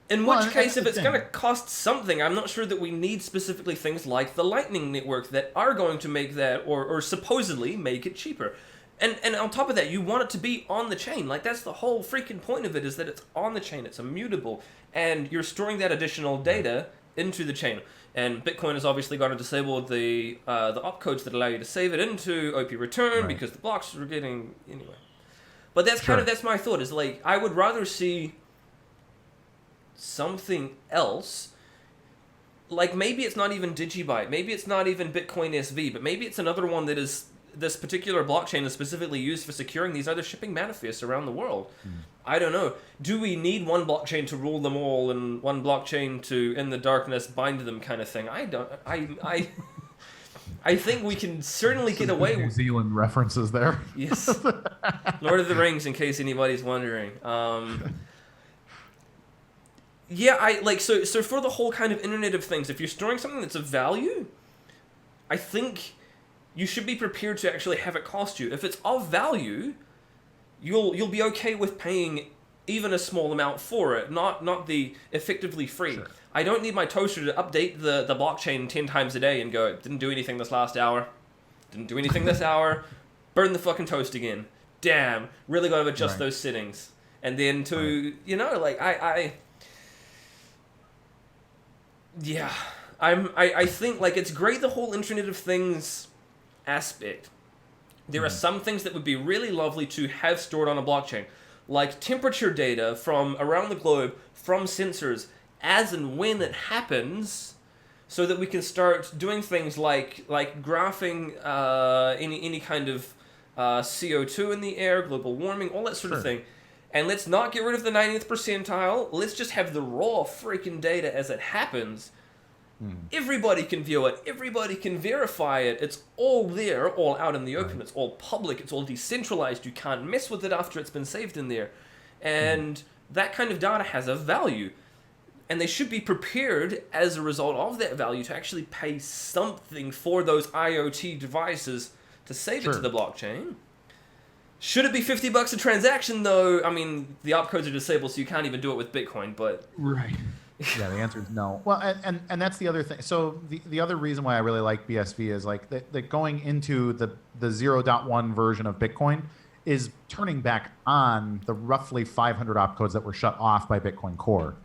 In which case, if it's going to cost something, I'm not sure that we need specifically things like the Lightning Network that are going to make that, or supposedly make it cheaper. And on top of that, you want it to be on the chain. Like, that's the whole freaking point of it, is that it's on the chain, it's immutable, and you're storing that additional data into the chain. And Bitcoin has obviously got to disable the opcodes that allow you to save it into OP return, because the blocks are getting... Anyway. But that's Sure. that's my thought, is like, I would rather see something else. Like, maybe it's not even Digibyte, maybe it's not even Bitcoin SV, but maybe it's another one that is, this particular blockchain is specifically used for securing these other shipping manifests around the world. I don't know. Do we need one blockchain to rule them all and one blockchain to, in the darkness, bind them kind of thing? I don't. I think we can certainly get away New with... Zealand references there. Yes. Lord of the Rings, in case anybody's wondering. Yeah, so for the whole kind of Internet of Things, if you're storing something that's of value, I think you should be prepared to actually have it cost you. If it's of value, you'll be okay with paying even a small amount for it, not the effectively free. Sure. I don't need my toaster to update the blockchain 10 times a day and go, didn't do anything this last hour, didn't do anything this hour, burn the fucking toast again. Damn, really got to adjust Right. those settings. And then to, Yeah, I think, like, it's great, the whole Internet of Things aspect. There are some things that would be really lovely to have stored on a blockchain, like temperature data from around the globe, from sensors, as and when it happens, so that we can start doing things like graphing any kind of CO2 in the air, global warming, all that sort of thing. And let's not get rid of the 90th percentile. Let's just have the raw freaking data as it happens. Everybody can view it. Everybody can verify it. It's all there, all out in the open. It's all public. It's all decentralized. You can't mess with it after it's been saved in there. And that kind of data has a value. And they should be prepared, as a result of that value, to actually pay something for those IoT devices to save it to the blockchain. Should it be $50 a transaction, though? I mean, the opcodes are disabled, so you can't even do it with Bitcoin, but... Right. Yeah, the answer is no. Well, and that's the other thing. So the other reason why I really like BSV is like that going into the 0.1 version of Bitcoin is turning back on the roughly 500 opcodes that were shut off by Bitcoin Core.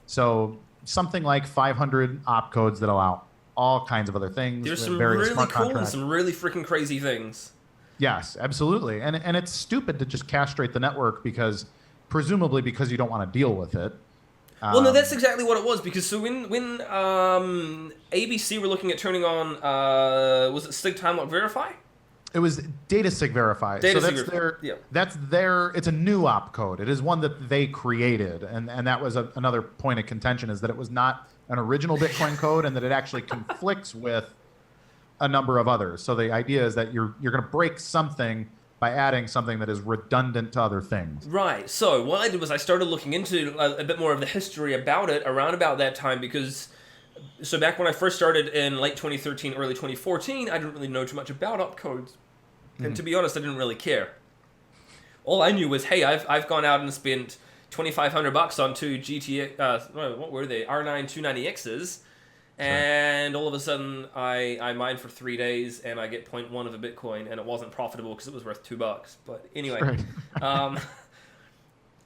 So something like 500 opcodes that allow all kinds of other things. There's some various really smart cool and contracts. some really freaking crazy things. Yes, absolutely. And it's stupid to just castrate the network presumably because you don't want to deal with it. Well, no, that's exactly what it was, because so when ABC were looking at turning on, was it SIG time lock verify? It was DataSig verify. DataSig so verify, that's their it's a new opcode. It is one that they created, and that was another point of contention, is that it was not an original Bitcoin code, and that it actually conflicts with a number of others. So the idea is that you're going to break something by adding something that is redundant to other things. Right. So what I did was I started looking into a bit more of the history about it around about that time, because so back when I first started in late 2013, early 2014, I didn't really know too much about opcodes. And to be honest, I didn't really care. All I knew was, hey, I've gone out and spent $2,500 on two what were they? R9 290Xs. And all of a sudden, I mined for 3 days, and I get 0.1 of a Bitcoin, and it wasn't profitable because it was worth $2. But anyway,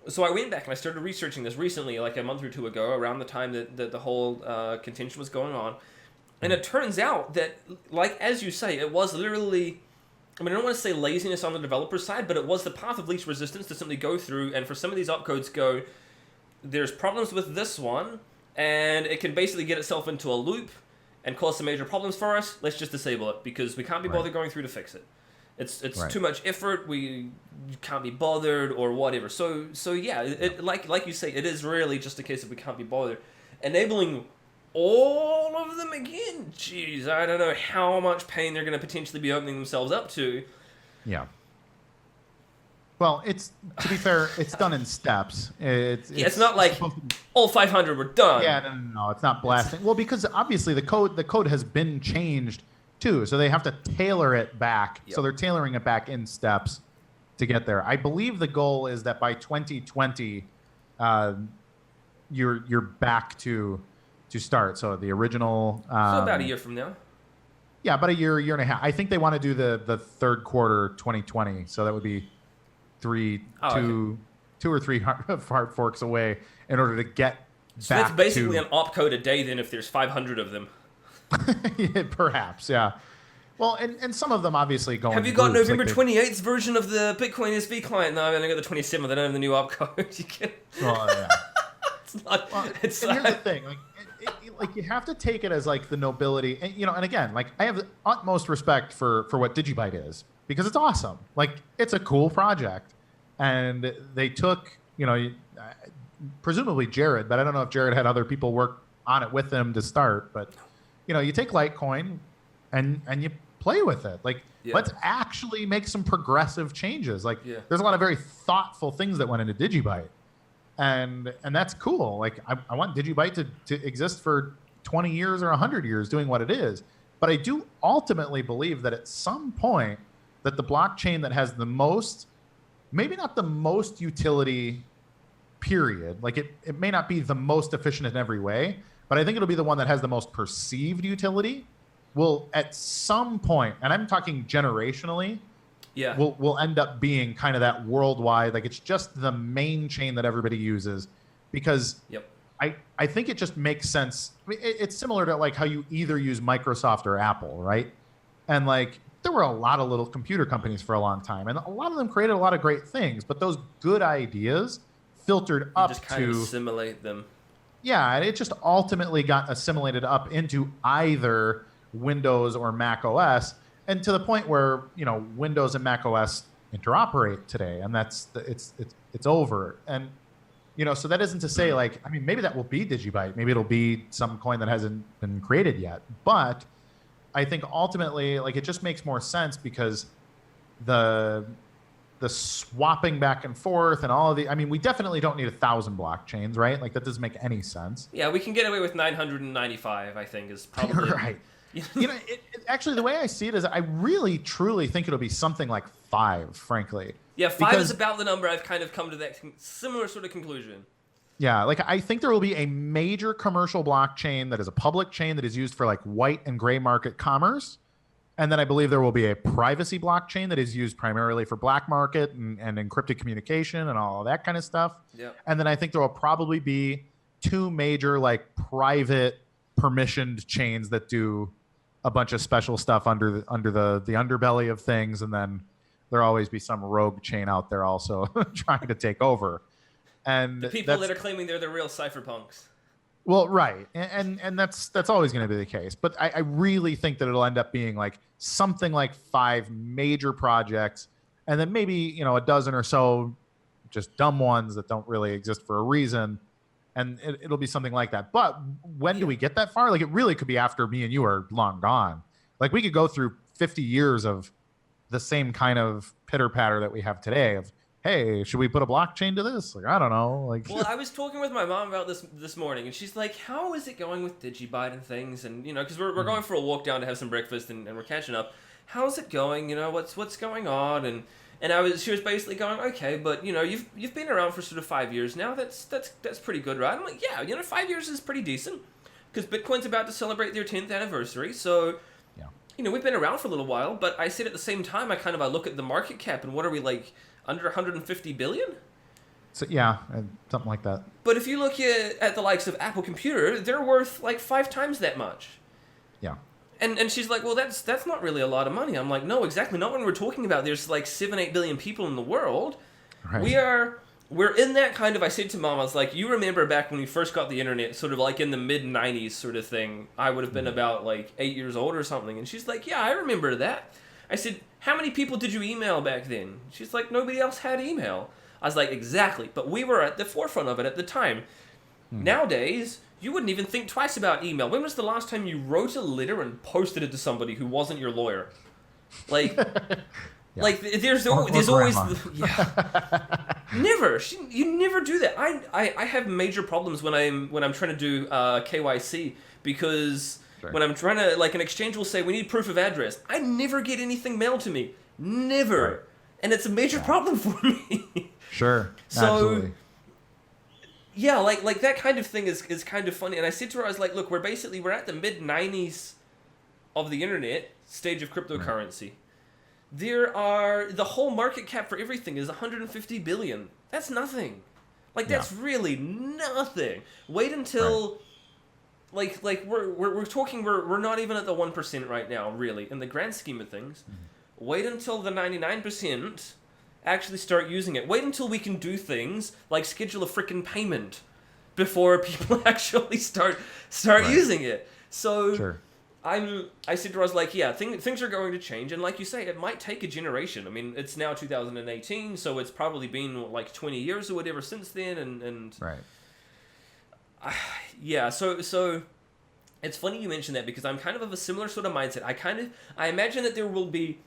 so I went back and I started researching this recently, like a month or two ago, around the time that the whole contention was going on. And it turns out that, like, as you say, it was literally... I mean, I don't want to say laziness on the developer's side, but it was the path of least resistance to simply go through, and for some of these opcodes go, there's problems with this one, and it can basically get itself into a loop and cause some major problems for us. Let's just disable it, because we can't be bothered going through to fix it. It's too much effort. We can't be bothered, or whatever. So yeah, like you say, it is really just a case of we can't be bothered. Enabling all of them again, jeez, I don't know how much pain they're going to potentially be opening themselves up to. Yeah. Well, to be fair, it's done in steps. It's not like all 500 were done. Yeah, no, it's not blasting. Well, because obviously the code has been changed too, so they have to tailor it back. Yep. So they're tailoring it back in steps to get there. I believe the goal is that by 2020, you're back to start. So the original. So about a year from now. Yeah, about a year and a half. I think they want to do the third quarter 2020. So that would be two or three hard forks away in order to get so back. That's basically an opcode a day then, if there's 500 of them. Perhaps, yeah. Well, and some of them obviously go. Have you got November 28th version of the Bitcoin SV client? No, I've only got the 27th. I don't have the new opcode. You can. Well, yeah. It's not. Well, it's and here's the thing, like you have to take it as like the nobility, and and again, like I have the utmost respect for what Digibyte is because it's awesome. Like it's a cool project, and they took presumably Jared, but I don't know if Jared had other people work on it with him to start. But you take Litecoin, and you play with it. Like let's actually make some progressive changes. Like there's a lot of very thoughtful things that went into Digibyte. And that's cool. Like I want Digibyte to exist for 20 years or 100 years doing what it is. But I do ultimately believe that at some point that the blockchain that has the most, maybe not the most utility, period. Like it may not be the most efficient in every way, but I think it'll be the one that has the most perceived utility. Will at some point, and I'm talking generationally, will end up being kind of that worldwide, like it's just the main chain that everybody uses because I think it just makes sense. I mean, it's similar to like how you either use Microsoft or Apple, right? And like there were a lot of little computer companies for a long time, and a lot of them created a lot of great things, but those good ideas filtered up just kind of assimilate them. Yeah, and it just ultimately got assimilated up into either Windows or Mac OS. And to the point where Windows and Mac OS interoperate today, and it's over. And so that isn't to say like maybe that will be Digibyte, maybe it'll be some coin that hasn't been created yet. But I think ultimately like it just makes more sense because the swapping back and forth and all of the we definitely don't need 1,000 blockchains, right? Like that doesn't make any sense. Yeah, we can get away with 995. I think is probably right. Actually, the way I see it is I really, truly think it'll be something like 5, frankly. Yeah, 5 is about the number I've kind of come to that similar sort of conclusion. Yeah, like I think there will be a major commercial blockchain that is a public chain that is used for like white and gray market commerce. And then I believe there will be a privacy blockchain that is used primarily for black market and encrypted communication and all of that kind of stuff. Yeah. And then I think there will probably be 2 major like private permissioned chains that do a bunch of special stuff under the underbelly of things, and then there'll always be some rogue chain out there also trying to take over. And the people that are claiming they're the real cypherpunks. Well, right, and that's always going to be the case. But I really think that it'll end up being like something like 5 major projects, and then maybe a dozen or so just dumb ones that don't really exist for a reason. And it'll be something like that. But when do we get that far? Like, it really could be after me and you are long gone. Like, we could go through 50 years of the same kind of pitter-patter that we have today of, hey, should we put a blockchain to this? Like, I don't know. Like, well, I was talking with my mom about this morning, and she's like, how is it going with Digibyte and things? And, because we're going for a walk down to have some breakfast, and we're catching up. How's it going? What's going on? And she was basically going, okay, but you've been around for sort of 5 years now. That's pretty good, right? I'm like, yeah, 5 years is pretty decent because Bitcoin's about to celebrate their 10th anniversary. So, we've been around for a little while. But I said at the same time, I look at the market cap and what are we like under 150 billion? So yeah, something like that. But if you look at the likes of Apple Computer, they're worth like 5 times that much. Yeah. And she's like, well, that's not really a lot of money. I'm like, no, exactly. Not when we're talking about there's like 7-8 billion people in the world. Right. We're in that kind of, I said to Mom, I was like, you remember back when we first got the internet, sort of like in the mid-90s sort of thing. I would have been about like 8 years old or something. And she's like, yeah, I remember that. I said, how many people did you email back then? She's like, nobody else had email. I was like, exactly. But we were at the forefront of it at the time. Nowadays, you wouldn't even think twice about email. When was the last time you wrote a letter and posted it to somebody who wasn't your lawyer? Like, like there's always never. You never do that. I have major problems when I'm trying to do KYC because when I'm trying to, like, an exchange will say we need proof of address. I never get anything mailed to me, never, and it's a major problem for me. Sure. So. Absolutely. Yeah, like that kind of thing is kind of funny. And I said to her, I was like, look, we're at the mid-90s of the internet stage of cryptocurrency. Right. The whole market cap for everything is 150 billion. That's nothing. Like, that's really nothing. Wait until we're talking, we're not even at the 1% right now, really, in the grand scheme of things. Wait until the 99% actually start using it. Wait until we can do things like schedule a frickin' payment before people actually start using it. So Sure. I said to her, I was like, yeah, things are going to change, and like you say, it might take a generation. I mean, it's now 2018, so it's probably been like 20 years or whatever since then, and Right. yeah, so it's funny you mention that, because I'm kind of a similar sort of mindset. I imagine that there will be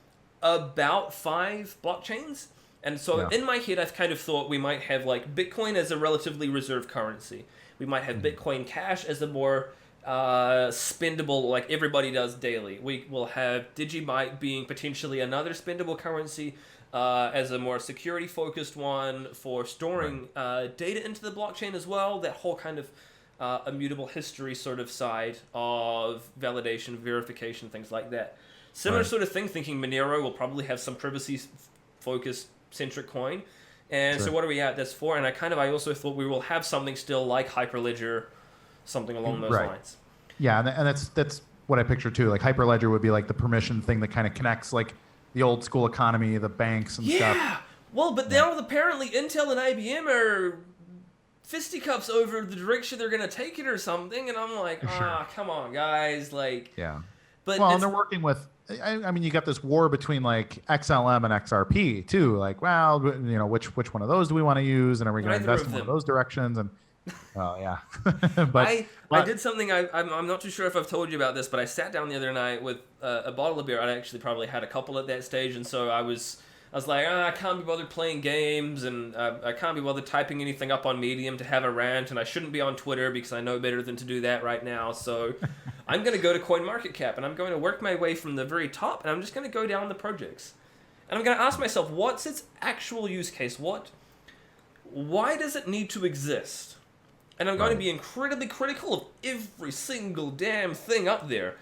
about 5 blockchains, and so in my head I've kind of thought we might have like Bitcoin as a relatively reserved currency. We might have Bitcoin Cash as a more spendable, like everybody does daily. We will have Digibyte being potentially another spendable currency as a more security focused one for storing data into the blockchain as well. That whole kind of immutable history sort of side of validation, verification, things like that. Similar sort of thing, thinking Monero will probably have some privacy focused centric coin. And so what are we at this for? And I also thought we will have something still like Hyperledger, something along those lines. Yeah, and that's what I picture too. Like Hyperledger would be like the permission thing that kind of connects like the old school economy, the banks and stuff. Yeah. Well, but now apparently Intel and IBM are fisticuffs over the direction they're going to take it or something, and I'm like, come on, guys, like. Yeah. But well, and they're working with. I mean, you got this war between like XLM and XRP too. Like, well, you know, which one of those do we want to use, and are we going to invest in one of those directions? And yeah. but I did something. I'm not too sure if I've told you about this, but I sat down the other night with a bottle of beer. I actually probably had a couple at that stage, and so I was like, I can't be bothered playing games, and I can't be bothered typing anything up on Medium to have a rant, and I shouldn't be on Twitter because I know better than to do that right now. So I'm going to go to CoinMarketCap, and I'm going to work my way from the very top, and I'm just going to go down the projects. And I'm going to ask myself, what's its actual use case? Why does it need to exist? And I'm going to be incredibly critical of every single damn thing up there.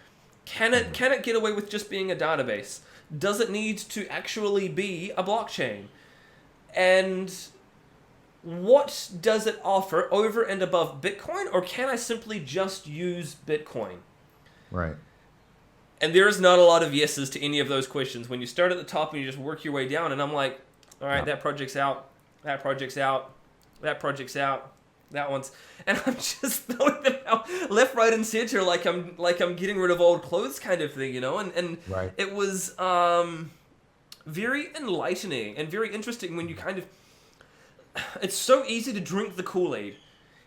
Can it get away with just being a database? Does it need to actually be a blockchain? And what does it offer over and above Bitcoin? Or can I simply just use Bitcoin? Right. And there is not a lot of yeses to any of those questions. When you start at the top and you just work your way down, and I'm like, all right, that project's out, that project's out, that project's out, that one's, and I'm just throwing them out left, right, and center like I'm getting rid of old clothes kind of thing, you know. And it was very enlightening and very interesting when you kind of. It's so easy to drink the Kool-Aid,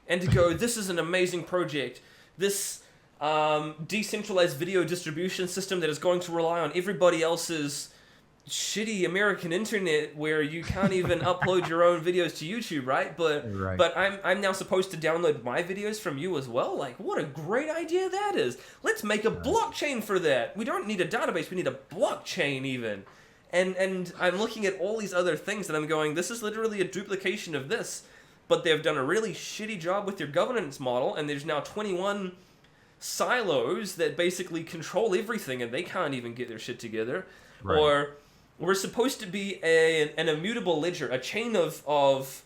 and to go, this is an amazing project. This decentralized video distribution system that is going to rely on everybody else's shitty American internet where you can't even upload your own videos to YouTube, right? But I'm now supposed to download my videos from you as well? Like, what a great idea that is. Let's make a blockchain for that. We don't need a database, we need a blockchain even. And I'm looking at all these other things and I'm going, this is literally a duplication of this, but they've done a really shitty job with their governance model, and there's now 21 silos that basically control everything and they can't even get their shit together. Or we're supposed to be an immutable ledger, a chain of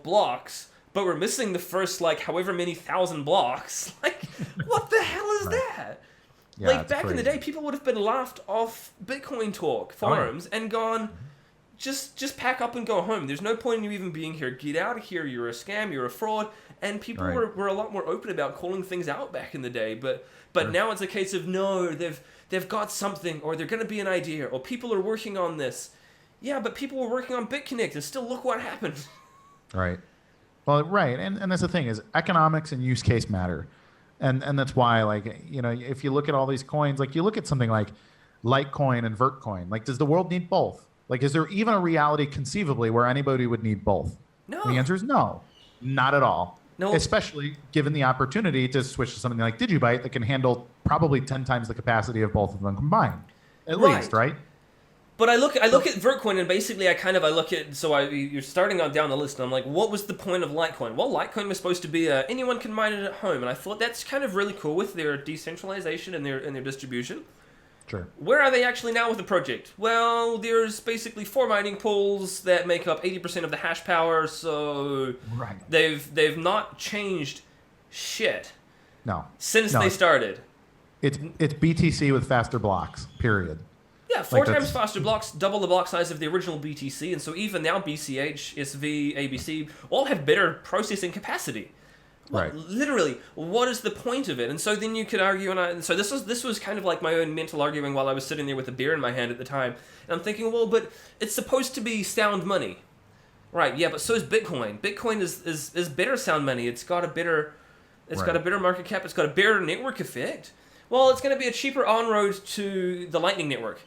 blocks, but we're missing the first, like, however many thousand blocks. Like, what the hell is that? Yeah, like, back in the day, people would have been laughed off Bitcoin Talk forums and gone, just pack up and go home. There's no point in you even being here. Get out of here. You're a scam. You're a fraud. And people were a lot more open about calling things out back in the day. But now it's a case of, no, they've got something, or they're going to be an idea, or people are working on this. Yeah, but people were working on BitConnect, and still look what happened. Right. Well, right. And that's the thing, is economics and use case matter. And that's why, like, you know, if you look at all these coins, like you look at something like Litecoin and Vertcoin, like, does the world need both? Like, is there even a reality conceivably where anybody would need both? No. The answer is no, not at all. No. Especially given the opportunity to switch to something like Digibyte that can handle probably 10 times the capacity of both of them combined, at least, right? But I look at Vertcoin, and basically I look at, you're starting on down the list, and I'm like, what was the point of Litecoin? Well, Litecoin was supposed to be anyone can mine it at home, and I thought that's kind of really cool with their decentralization and their distribution. Sure. Where are they actually now with the project? Well, there's basically 4 mining pools that make up 80% of the hash power, so they've not changed shit. Since No, they started. It's BTC with faster blocks, period. Yeah, four Like, times that's- faster blocks, double the block size of the original BTC, and so even now BCH, SV, ABC all have better processing capacity. Right. Literally, what is the point of it? And so then you could argue, and so this was kind of like my own mental arguing while I was sitting there with a beer in my hand at the time, and I'm thinking, well, but it's supposed to be sound money, right? Yeah, but so is Bitcoin. Bitcoin is better sound money. It's got a better, got a better market cap. It's got a better network effect. Well, it's going to be a cheaper on-road to the Lightning Network.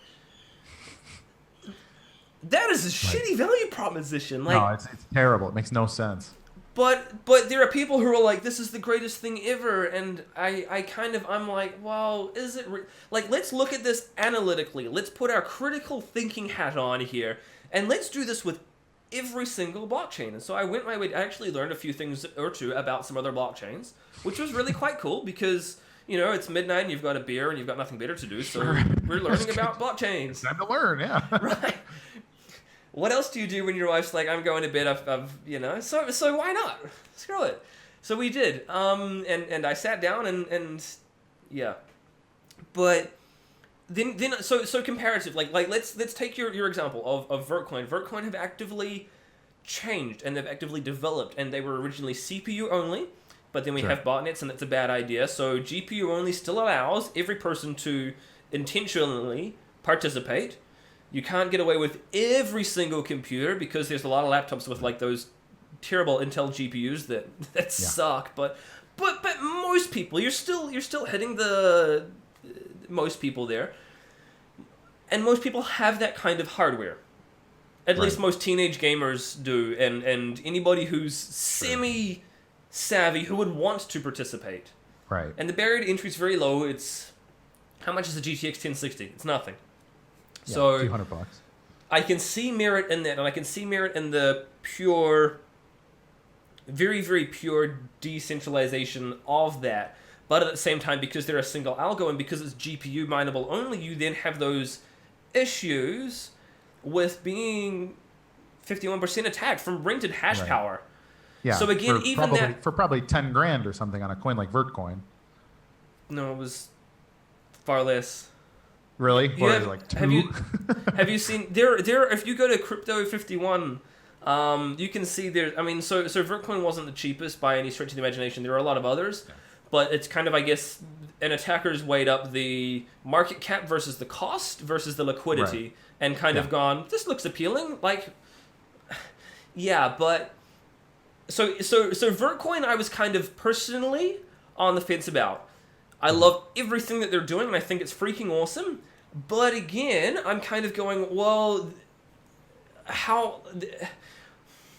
That is a shitty value proposition. Like, no, it's terrible. It makes no sense. But there are people who are like, this is the greatest thing ever, and I'm like, well, is it like, let's look at this analytically. Let's put our critical thinking hat on here, and let's do this with every single blockchain. And so I went my way. I actually learned a few things or two about some other blockchains, which was really quite cool because, you know, it's midnight and you've got a beer and you've got nothing better to do, so we're learning about blockchains. Time to learn, yeah. Right. What else do you do when your wife's like, I'm going to bed, you know, so why not? Screw it. So we did. And I sat down and yeah. But then so comparative, like let's take your example of Vertcoin. Vertcoin have actively changed and they've actively developed, and they were originally CPU only, but then we have botnets, and that's a bad idea. So GPU only still allows every person to intentionally participate. You can't get away with every single computer because there's a lot of laptops with like those terrible Intel GPUs that suck. But most people, you're still hitting the most people there, and most people have that kind of hardware. At least most teenage gamers do, and anybody who's semi savvy who would want to participate. Right. And the barrier to entry is very low. It's how much is a GTX 1060? It's nothing. Yeah, So a few $100. I can see merit in that, and I can see merit in the pure, very, very pure decentralization of that. But at the same time, because they're a single algo and because it's GPU mineable only, you then have those issues with being 51% attacked from rented hash power. Yeah. So again, for probably 10 grand or something on a coin like Vertcoin. No, it was far less. Really? Or is it like 2? Have you seen there? If you go to Crypto 51, you can see there. I mean, so Vertcoin wasn't the cheapest by any stretch of the imagination. There are a lot of others, but it's kind of, I guess, an attacker's weighed up the market cap versus the cost versus the liquidity, and kind of gone, this looks appealing. Like, yeah, but so Vertcoin, I was kind of personally on the fence about. I love everything that they're doing, and I think it's freaking awesome. But again, I'm kind of going, well,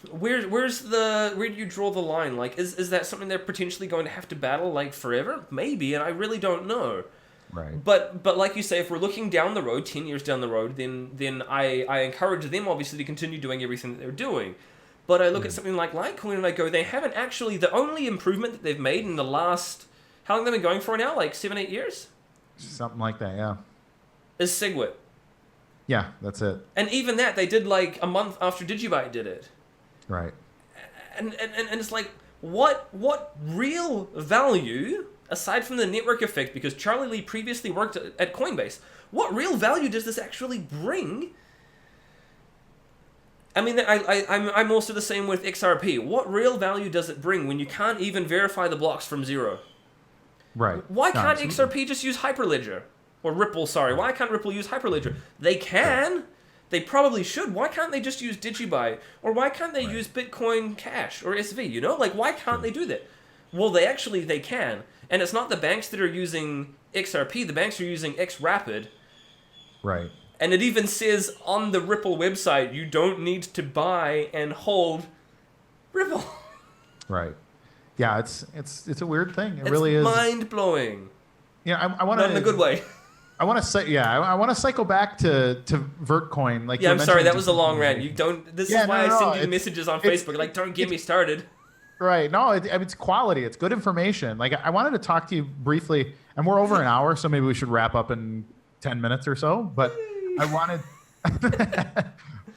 where do you draw the line? Like, is that something they're potentially going to have to battle like forever? Maybe, and I really don't know. Right. But like you say, if we're looking down the road, 10 years down the road, then I encourage them obviously to continue doing everything that they're doing. But I look at something like Litecoin and I go, they haven't actually, the only improvement that they've made in the last, how long have they been going for now? Like 7-8 years? Something like that, yeah. Is SegWit. Yeah, that's it. And even that, they did like a month after Digibyte did it. Right. And it's like, what real value, aside from the network effect, because Charlie Lee previously worked at Coinbase, what real value does this actually bring? I mean, I'm also the same with XRP. What real value does it bring when you can't even verify the blocks from zero? Right. Why can't XRP just use Hyperledger? Or Ripple, sorry. Why can't Ripple use Hyperledger? They can. They probably should. Why can't they just use Digibyte? Or why can't they use Bitcoin Cash or SV? You know, like, why can't they do that? Well, they can. And it's not the banks that are using XRP. The banks are using XRapid. Right. And it even says on the Ripple website, you don't need to buy and hold Ripple. Right. Yeah, it's a weird thing. It really is. It's mind-blowing. Yeah, I want to. Not in a good way. I want to say, I want to cycle back to Vertcoin. Like, yeah, I'm sorry, that was a long rant. You don't. This is why I send you messages on Facebook. Like, don't get me started. Right. No, it's quality. It's good information. Like, I wanted to talk to you briefly, and we're over an hour, so maybe we should wrap up in 10 minutes or so. But I wanted,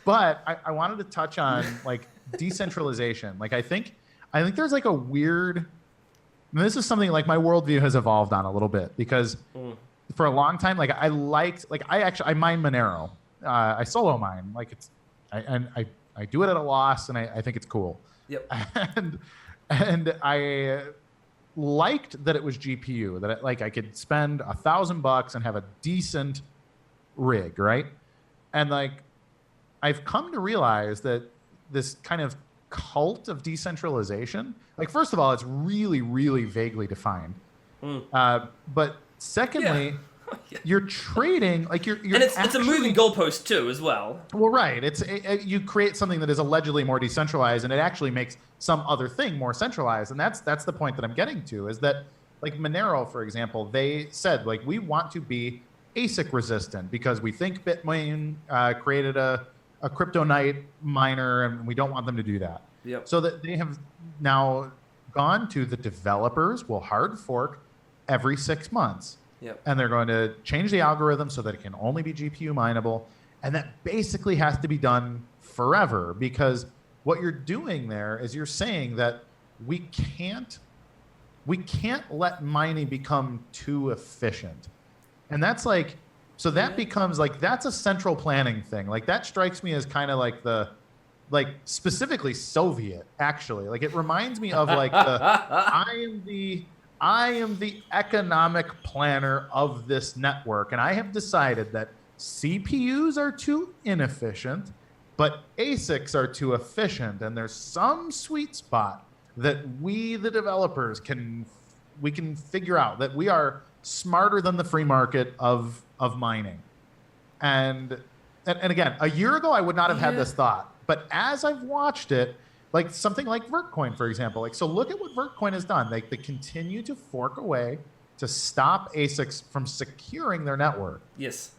I wanted to touch on like decentralization. Like, I think there's like a weird And this is something like my worldview has evolved on a little bit because for a long time, like I mine Monero. I solo mine. Like I do it at a loss, and I think it's cool. Yep. And I liked that it was GPU, that I could spend $1,000 and have a decent rig, right? And like I've come to realize that this kind of cult of decentralization, like first of all, it's really, really vaguely defined. But secondly, you're trading like you're and it's a moving goalpost too as well. Well, right. You create something that is allegedly more decentralized, and it actually makes some other thing more centralized. And that's the point that I'm getting to, is that like Monero, for example, they said like we want to be ASIC resistant because we think Bitmain created a kryptonite miner, and we don't want them to do that. Yep. So that they have now gone to the developers will hard fork every 6 months. Yep. And they're going to change the algorithm so that it can only be GPU mineable. And that basically has to be done forever, because what you're doing there is you're saying that we can't let mining become too efficient. And that's like, so that becomes like, that's a central planning thing. Like that strikes me as kind of like specifically Soviet, actually. Like it reminds me of like I am the economic planner of this network, and I have decided that CPUs are too inefficient, but ASICs are too efficient, and there's some sweet spot that we, the developers, can figure out that we are smarter than the free market of mining. And again, a year ago, I would not have had this thought, but as I've watched it, like something like Vertcoin, for example. Like, so look at what Vertcoin has done. Like they continue to fork away to stop ASICs from securing their network. Yes.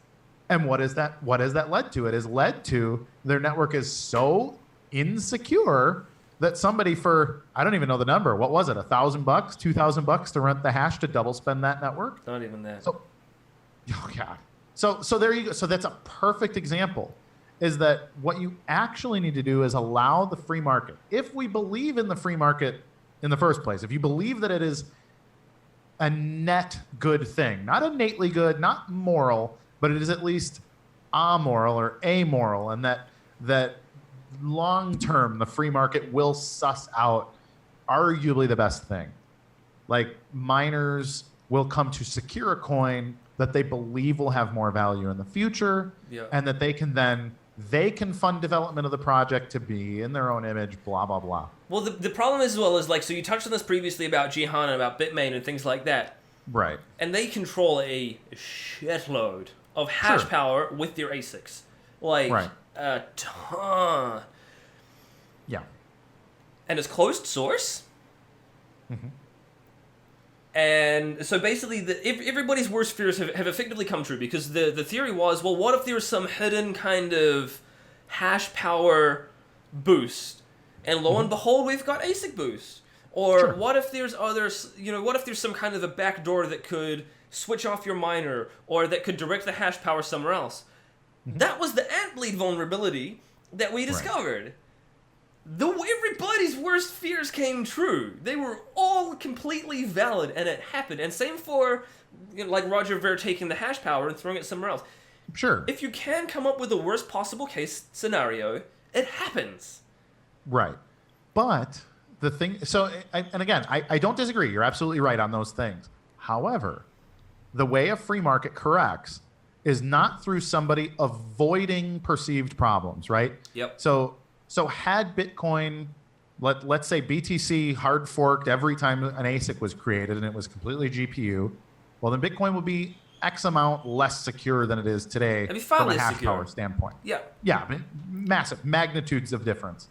And what has that led to? It has led to their network is so insecure that somebody for, I don't even know the number. What was it? $1,000, $2,000 to rent the hash to double spend that network? Not even that. So, oh God. So there you go. So that's a perfect example. Is that what you actually need to do is allow the free market. If we believe in the free market in the first place, if you believe that it is a net good thing, not innately good, not moral, but it is at least amoral or amoral, and that long term the free market will suss out arguably the best thing. Like miners will come to secure a coin that they believe will have more value in the future, and that they can fund development of the project to be in their own image, blah, blah, blah. Well, the problem as well is, like, so you touched on this previously about Jihan and about Bitmain and things like that. Right. And they control a shitload of hash power with their ASICs. Like, a ton. Yeah. And it's closed source. Mm-hmm. And so basically, everybody's worst fears have effectively come true, because the theory was, well, what if there's some hidden kind of hash power boost? And lo and behold, we've got ASIC boost. Or what if there's others, what if there's some kind of a backdoor that could switch off your miner, or that could direct the hash power somewhere else? Mm-hmm. That was the Antbleed vulnerability that we discovered. Everybody's worst fears came true. They were all completely valid, and it happened. And same for, like Roger Ver taking the hash power and throwing it somewhere else. Sure. If you can come up with the worst possible case scenario, it happens. Right. But the thing, and again, I don't disagree. You're absolutely right on those things. However, the way a free market corrects is not through somebody avoiding perceived problems, right? Yep. So had Bitcoin, let's say BTC hard forked every time an ASIC was created and it was completely GPU, well then Bitcoin would be X amount less secure than it is today from a hash power standpoint. Yeah. Yeah, I mean, massive magnitudes of difference.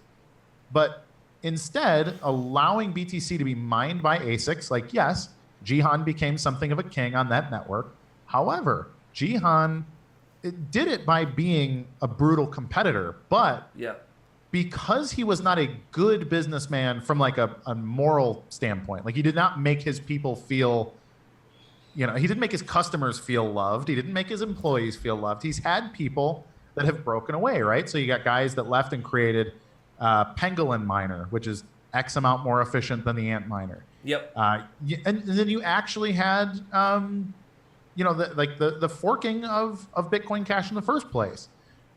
But instead, allowing BTC to be mined by ASICs, like yes, Jihan became something of a king on that network. However, Jihan did it by being a brutal competitor, but because he was not a good businessman from like a moral standpoint, like he did not make his people feel, he didn't make his customers feel loved. He didn't make his employees feel loved. He's had people that have broken away, right? So you got guys that left and created Pangolin miner, which is X amount more efficient than the Ant miner. Yep. And then you actually had, the forking of Bitcoin Cash in the first place,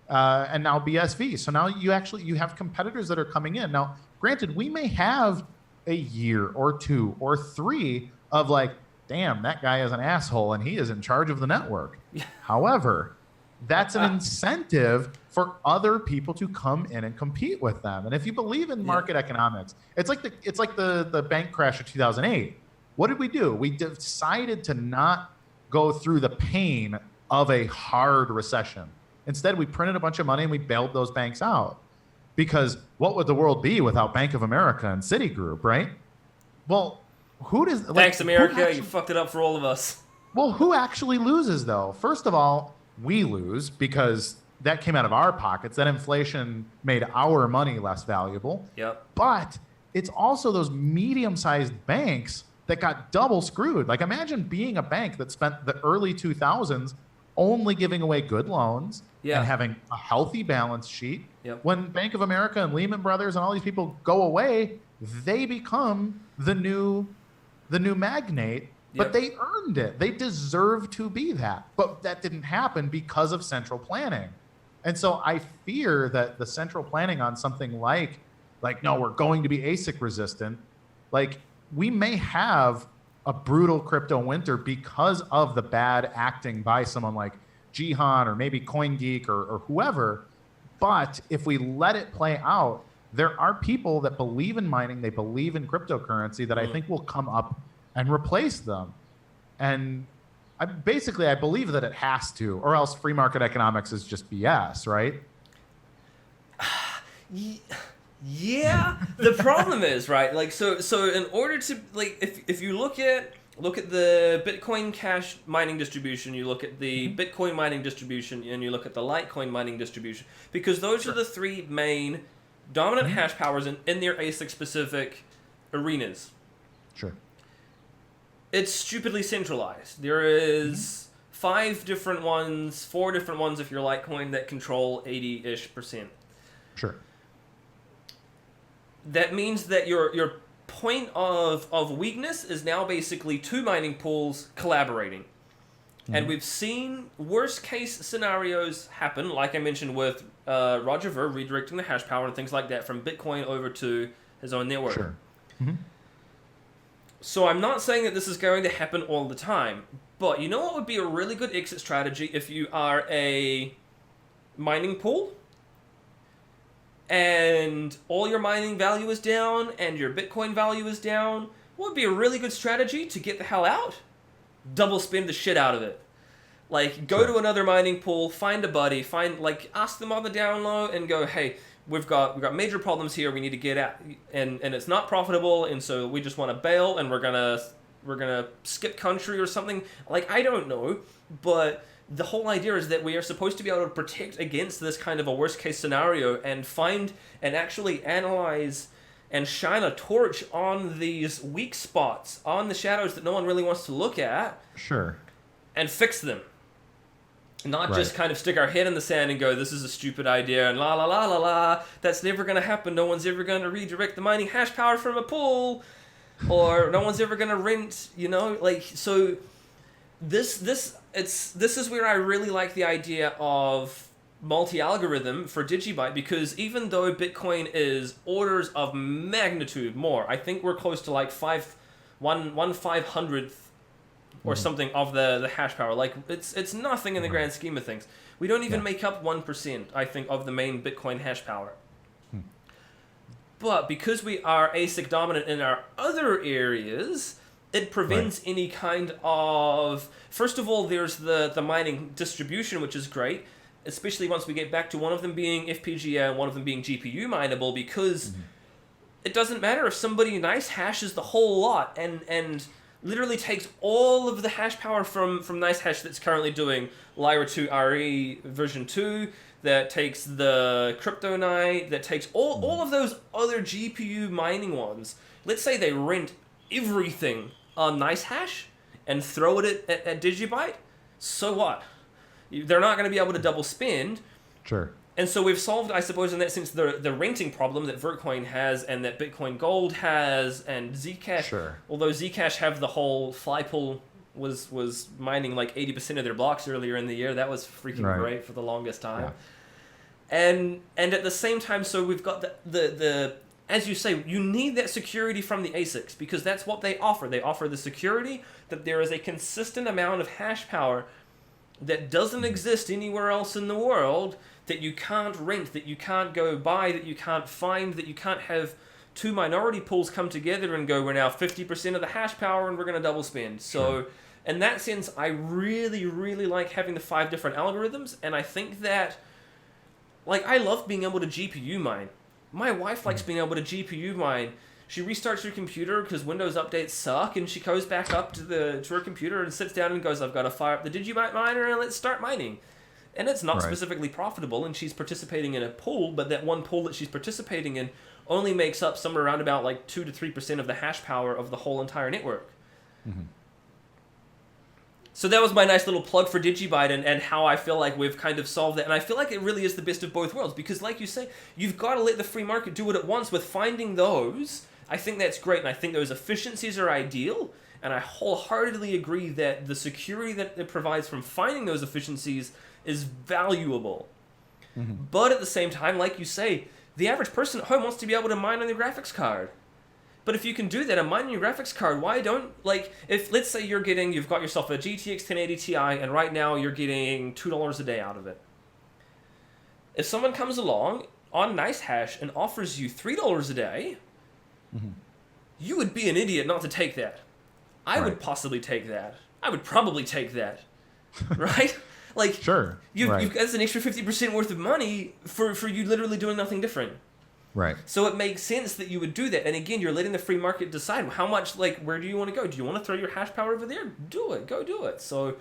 and now BSV. So now you have competitors that are coming in. Now, granted, we may have a year or 2 or 3 of like, damn, that guy is an asshole and he is in charge of the network. However, that's an incentive for other people to come in and compete with them. And if you believe in market economics, it's like the bank crash of 2008. What did we do? We decided to not go through the pain of a hard recession. Instead, we printed a bunch of money and we bailed those banks out. Because what would the world be without Bank of America and Citigroup, right? Well, Thanks, America. You fucked it up for all of us. Well, who actually loses, though? First of all, we lose because that came out of our pockets. That inflation made our money less valuable. Yep. But it's also those medium-sized banks that got double screwed. Like, imagine being a bank that spent the early 2000s only giving away good loans and having a healthy balance sheet. Yep. When Bank of America and Lehman Brothers and all these people go away, they become the new magnate. But they earned it. They deserve to be that. But that didn't happen because of central planning. And so I fear that the central planning on something like, no, we're going to be ASIC resistant. Like, we may have a brutal crypto winter because of the bad acting by someone like Jihan or maybe CoinGeek or whoever. But if we let it play out, there are people that believe in mining, they believe in cryptocurrency that I think will come up and replace them. And I believe that it has to, or else free market economics is just BS, right? Yeah. The problem is, right, like, so in order to, like, if you look at the Bitcoin Cash mining distribution, you look at the Bitcoin mining distribution, and you look at the Litecoin mining distribution, because those are the 3 main dominant hash powers in their ASIC-specific arenas. Sure. It's stupidly centralized. There is 5 different ones, 4 different ones if you're Litecoin that control 80-ish%. Sure. That means that your point of weakness is now basically 2 mining pools collaborating. And we've seen worst case scenarios happen, like I mentioned with Roger Ver redirecting the hash power and things like that from Bitcoin over to his own network. Sure. So I'm not saying that this is going to happen all the time, but you know what would be a really good exit strategy if you are a mining pool and all your mining value is down and your Bitcoin value is down? What would be a really good strategy to get the hell out? Double spend the shit out of it. Like, go to another mining pool, find a buddy, ask them on the down low and go, hey, we've got major problems here, we need to get out, and it's not profitable, and so we just want to bail, and we're gonna skip country or something. Like, I don't know, but the whole idea is that we are supposed to be able to protect against this kind of a worst case scenario and find and actually analyze and shine a torch on these weak spots, on the shadows that no one really wants to look at. Sure. And fix them. Not just kind of stick our head in the sand and go, this is a stupid idea, and la la la la la, that's never going to happen, no one's ever going to redirect the mining hash power from a pool, or no one's ever going to rent, so this is where I really like the idea of multi-algorithm for Digibyte, because even though Bitcoin is orders of magnitude more, I think we're close to like 1/500th or something of the hash power. Like, it's nothing in the grand scheme of things. We don't even make up 1%, I think, of the main Bitcoin hash power. But because we are ASIC dominant in our other areas, it prevents any kind of... First of all, there's the mining distribution, which is great, especially once we get back to one of them being FPGA and one of them being GPU mineable, because it doesn't matter if somebody nice hashes the whole lot and literally takes all of the hash power from NiceHash that's currently doing Lyra 2 RE version 2, that takes the Kryptonite, that takes all of those other GPU mining ones. Let's say they rent everything on NiceHash and throw it at Digibyte. So what? They're not going to be able to double spend. Sure. And so we've solved, I suppose, in that sense, the renting problem that Vertcoin has and that Bitcoin Gold has and Zcash. Sure. Although Zcash have the whole Flypool was mining like 80% of their blocks earlier in the year. That was freaking great for the longest time. Yeah. And at the same time, so we've got the as you say, you need that security from the ASICs because that's what they offer. They offer the security that there is a consistent amount of hash power that doesn't exist anywhere else in the world, that you can't rent, that you can't go buy, that you can't find, that you can't have two minority pools come together and go, we're now 50% of the hash power and we're going to double spend. So in that sense, I really, really like having the 5 different algorithms, and I think that, like, I love being able to GPU mine. My wife likes being able to GPU mine. She restarts her computer because Windows updates suck, and she goes back up to her computer and sits down and goes, I've got to fire up the Digibyte miner and let's start mining. And it's not specifically profitable, and she's participating in a pool, but that one pool that she's participating in only makes up somewhere around about like 2 to 3% of the hash power of the whole entire network. Mm-hmm. So that was my nice little plug for Digibyte and how I feel like we've kind of solved that. And I feel like it really is the best of both worlds because, like you say, you've got to let the free market do what it wants with finding those. I think that's great, and I think those efficiencies are ideal. And I wholeheartedly agree that the security that it provides from finding those efficiencies is valuable. Mm-hmm. But at the same time, like you say, the average person at home wants to be able to mine on their graphics card. But if you can do that and mine on your graphics card, why don't, like, if, let's say you've got yourself a GTX 1080 Ti, and right now you're getting $2 a day out of it. If someone comes along on NiceHash and offers you $3 a day, you would be an idiot not to take that. I would possibly take that. I would probably take that. Right? Like, sure. You've got an extra 50% worth of money for you literally doing nothing different. Right. So it makes sense that you would do that. And again, you're letting the free market decide how much, like, where do you want to go? Do you want to throw your hash power over there? Do it. Go do it. So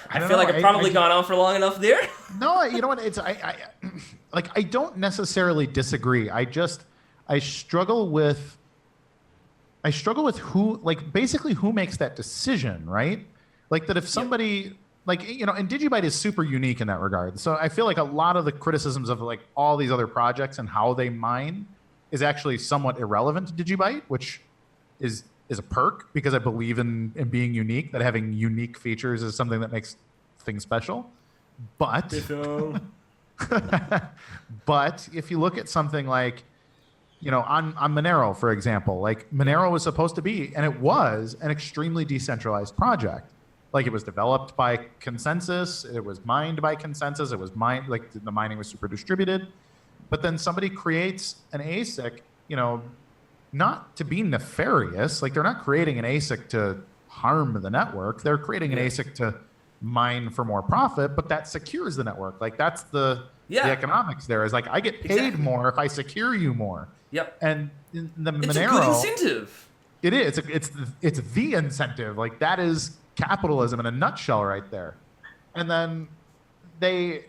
I feel like I've probably gone on for long enough there. No, you know what? It's I don't necessarily disagree. I struggle with who, like, basically who makes that decision, right? Like that if somebody like, you know, and Digibyte is super unique in that regard. So I feel like a lot of the criticisms of like all these other projects and how they mine is actually somewhat irrelevant to Digibyte, which is a perk because I believe in being unique, that having unique features is something that makes things special. But but if you look at something like, you know, on Monero, for example, like Monero was supposed to be, and it was, an extremely decentralized project. Like it was developed by Consensus, it was mined by Consensus, it was mined, like the mining was super distributed. But then somebody creates an ASIC, you know, not to be nefarious, like they're not creating an ASIC to harm the network, they're creating an ASIC to mine for more profit, but that secures the network. Like that's the economics there is like, I get paid more if I secure you more. Yep. And in the it's Monero, a good incentive. It is. It's the incentive. Like that is capitalism in a nutshell right there. And then the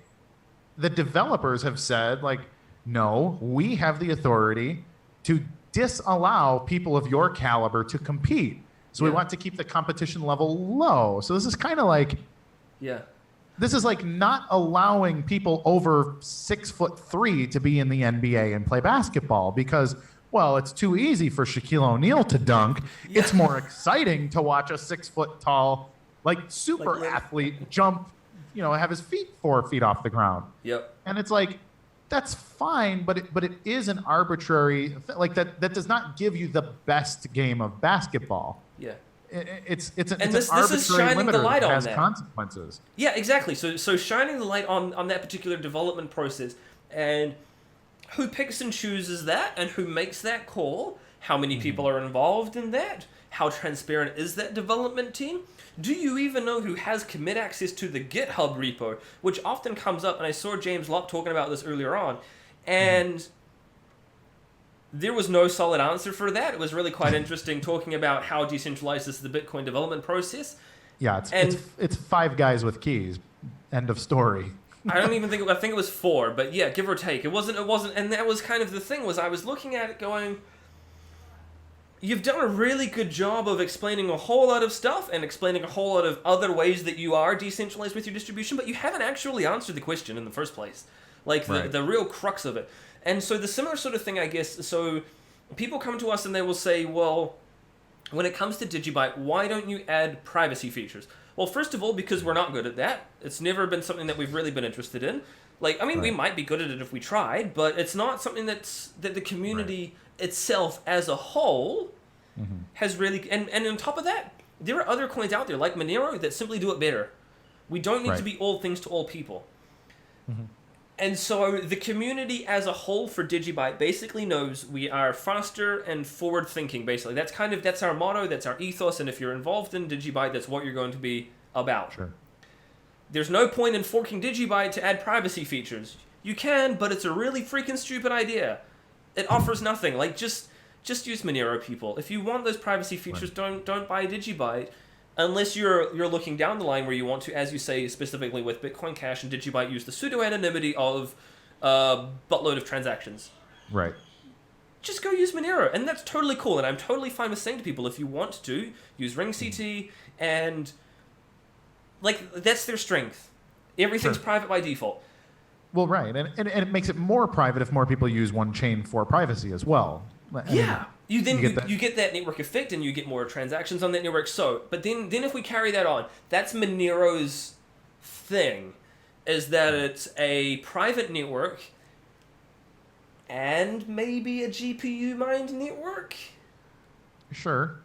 developers have said, like, no, we have the authority to disallow people of your caliber to compete. So we want to keep the competition level low. So this is kind of like, this is like not allowing people over 6'3" to be in the NBA and play basketball because, well, it's too easy for Shaquille O'Neal to dunk. Yeah. It's more exciting to watch a 6 foot tall, like super athlete jump, you know, have his feet 4 feet off the ground. Yep. And it's like, that's fine, but it is an arbitrary, like that does not give you the best game of basketball. Yeah. It's an this arbitrary is shining limiter the light that on has that. consequences. Yeah, exactly. So shining the light on that particular development process and who picks and chooses that and who makes that call, how many people are involved in that, how transparent is that development team, do you even know who has commit access to the GitHub repo, which often comes up, and I saw James Locke talking about this earlier on, and there was no solid answer for that. It was really quite interesting talking about how decentralized is the Bitcoin development process. Yeah, it's 5 guys with keys. End of story. I think it was 4, but yeah, give or take. It wasn't, and that was kind of the thing, was I was looking at it going, you've done a really good job of explaining a whole lot of stuff and explaining a whole lot of other ways that you are decentralized with your distribution, but you haven't actually answered the question in the first place. Like, the real crux of it. And so the similar sort of thing, I guess, so people come to us and they will say, well, when it comes to Digibyte, why don't you add privacy features? Well, first of all, because we're not good at that. It's never been something that we've really been interested in. Like, I mean, we might be good at it if we tried, but it's not something that the community itself as a whole has really... And on top of that, there are other coins out there, like Monero, that simply do it better. We don't need to be all things to all people. And so the community as a whole for Digibyte basically knows we are faster and forward-thinking, basically. That's our motto, that's our ethos, and if you're involved in Digibyte, that's what you're going to be about. Sure. There's no point in forking Digibyte to add privacy features. You can, but it's a really freaking stupid idea. It offers nothing. Like, just use Monero, people. If you want those privacy features, don't buy Digibyte. Unless you're looking down the line where you want to, as you say, specifically with Bitcoin Cash and Digibyte, use the pseudo-anonymity of a buttload of transactions. Right. Just go use Monero, and that's totally cool. And I'm totally fine with saying to people, if you want to, use RingCT, and like that's their strength. Everything's private by default. Well, right, and it makes it more private if more people use one chain for privacy as well. You get that network effect, and you get more transactions on that network. So, but then if we carry that on, that's Monero's thing, is that it's a private network and maybe a GPU mined network. Sure.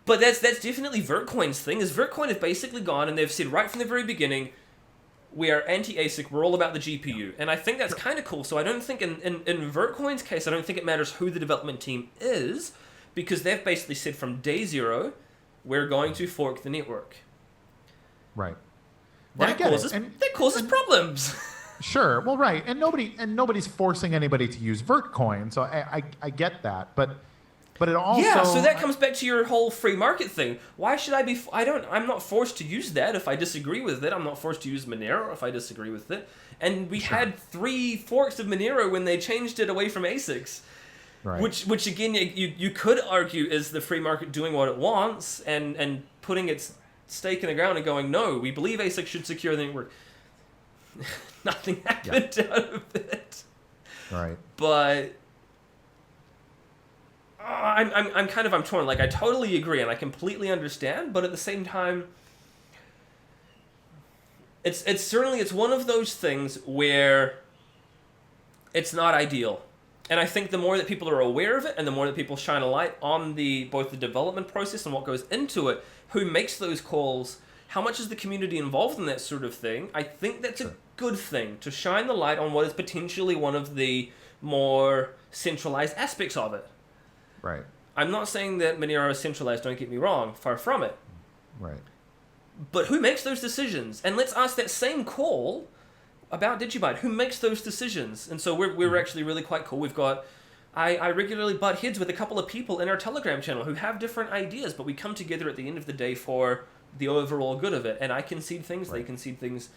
But that's definitely Vertcoin's thing. Is Vertcoin have basically gone and they've said right from the very beginning, we are anti-ASIC, we're all about the GPU. And I think that's kind of cool. So I don't think, in Vertcoin's case, I don't think it matters who the development team is, because they've basically said from day zero, we're going to fork the network. Right. Well, That causes problems. Sure. Well, right. And nobody's forcing anybody to use Vertcoin, so I get that. But it also... Yeah, so that comes back to your whole free market thing. Why should I be... I'm not forced to use that if I disagree with it. I'm not forced to use Monero if I disagree with it. And we had 3 forks of Monero when they changed it away from ASICs. Right. Which again, you could argue is the free market doing what it wants and putting its stake in the ground and going, no, we believe ASICs should secure the network. Nothing happened out of it. Right. But... I'm torn. Like, I totally agree and I completely understand, but at the same time, it's one of those things where it's not ideal. And I think the more that people are aware of it and the more that people shine a light on both the development process and what goes into it, who makes those calls, how much is the community involved in that sort of thing, I think that's a good thing, to shine the light on what is potentially one of the more centralized aspects of it. Right. I'm not saying that Monero is centralized, don't get me wrong, far from it. Right. But who makes those decisions? And let's ask that same call about Digibyte. Who makes those decisions? And so we're actually really quite cool. We've got... I regularly butt heads with a couple of people in our Telegram channel who have different ideas, but we come together at the end of the day for the overall good of it. And I concede things, they concede things.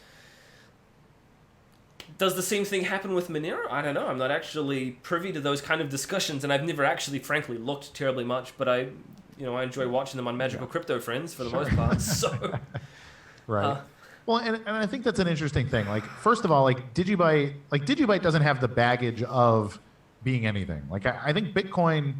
Does the same thing happen with Monero? I don't know. I'm not actually privy to those kind of discussions, and I've never actually, frankly, looked terribly much, but I enjoy watching them on Magical Crypto Friends for the most part. So, right. Well, and I think that's an interesting thing. Like, first of all, Digibyte doesn't have the baggage of being anything. Like, I think Bitcoin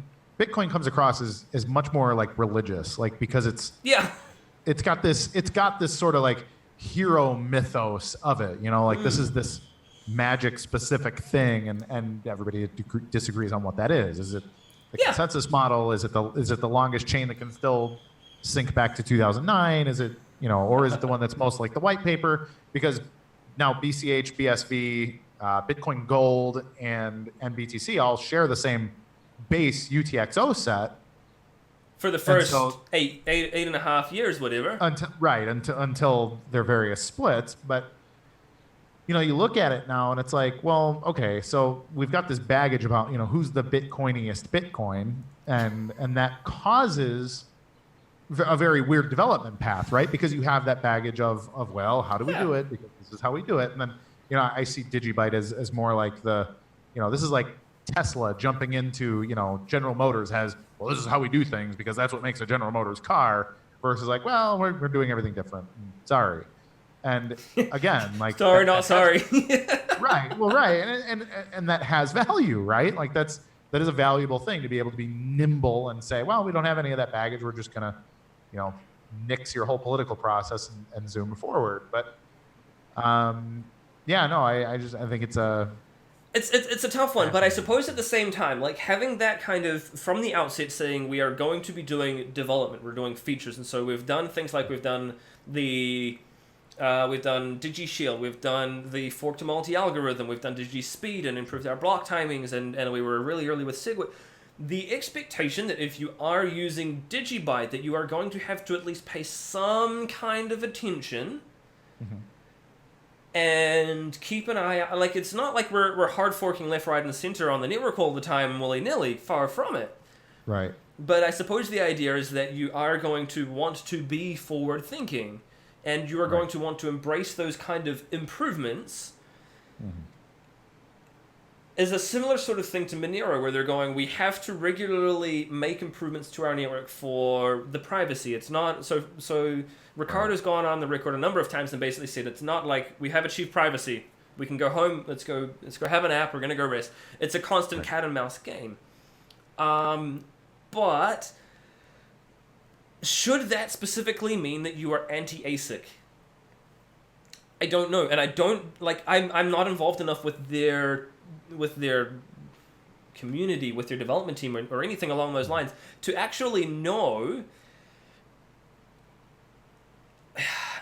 comes across as much more like religious, like, because it's got this sort of like hero mythos of it. Like this is this magic specific thing, and everybody disagrees on what that is. Is it the consensus model? Is it the longest chain that can still sync back to 2009? Is it or is it the one that's most like the white paper? Because now BCH, BSV, Bitcoin Gold, and BTC all share the same base UTXO set for the first 8.5 years, whatever. Until their various splits, but. You look at it now and it's like, well, okay, so we've got this baggage about, who's the Bitcoiniest Bitcoin, and that causes a very weird development path, right? Because you have that baggage of well, how do we do it? Because this is how we do it. And then, I see Digibyte as more like this is like Tesla jumping into, General Motors has well, this is how we do things because that's what makes a General Motors car, versus like, well, we're doing everything different. Sorry. And again, like sorry, not sorry. Right. Well, right. And that has value, right? Like that is a valuable thing, to be able to be nimble and say, well, we don't have any of that baggage. We're just going to, nix your whole political process and zoom forward. But yeah, no, I think it's a tough one, but I suppose at the same time, like having that kind of from the outset saying we are going to be doing development, we're doing features, and so we've done things like we've done DigiShield, we've done the fork to multi algorithm, we've done DigiSpeed and improved our block timings, and we were really early with SegWit. The expectation that if you are using Digibyte, that you are going to have to at least pay some kind of attention. Mm-hmm. And keep an eye out. Like, it's not like we're hard forking left, right, and center on the network all the time willy-nilly. Far from it. Right. But I suppose the idea is that you are going to want to be forward-thinking, and you are going to want to embrace those kind of improvements. Mm-hmm. Is a similar sort of thing to Monero, where they're going, we have to regularly make improvements to our network for the privacy. It's not... So Ricardo's gone on the record a number of times and basically said it's not like we have achieved privacy. We can go home. Let's go have an app. We're going to go rest. It's a constant cat and mouse game. But should that specifically mean that you are anti-ASIC? I don't know, and I don't like. I'm not involved enough with their community, with their development team, or anything along those lines to actually know.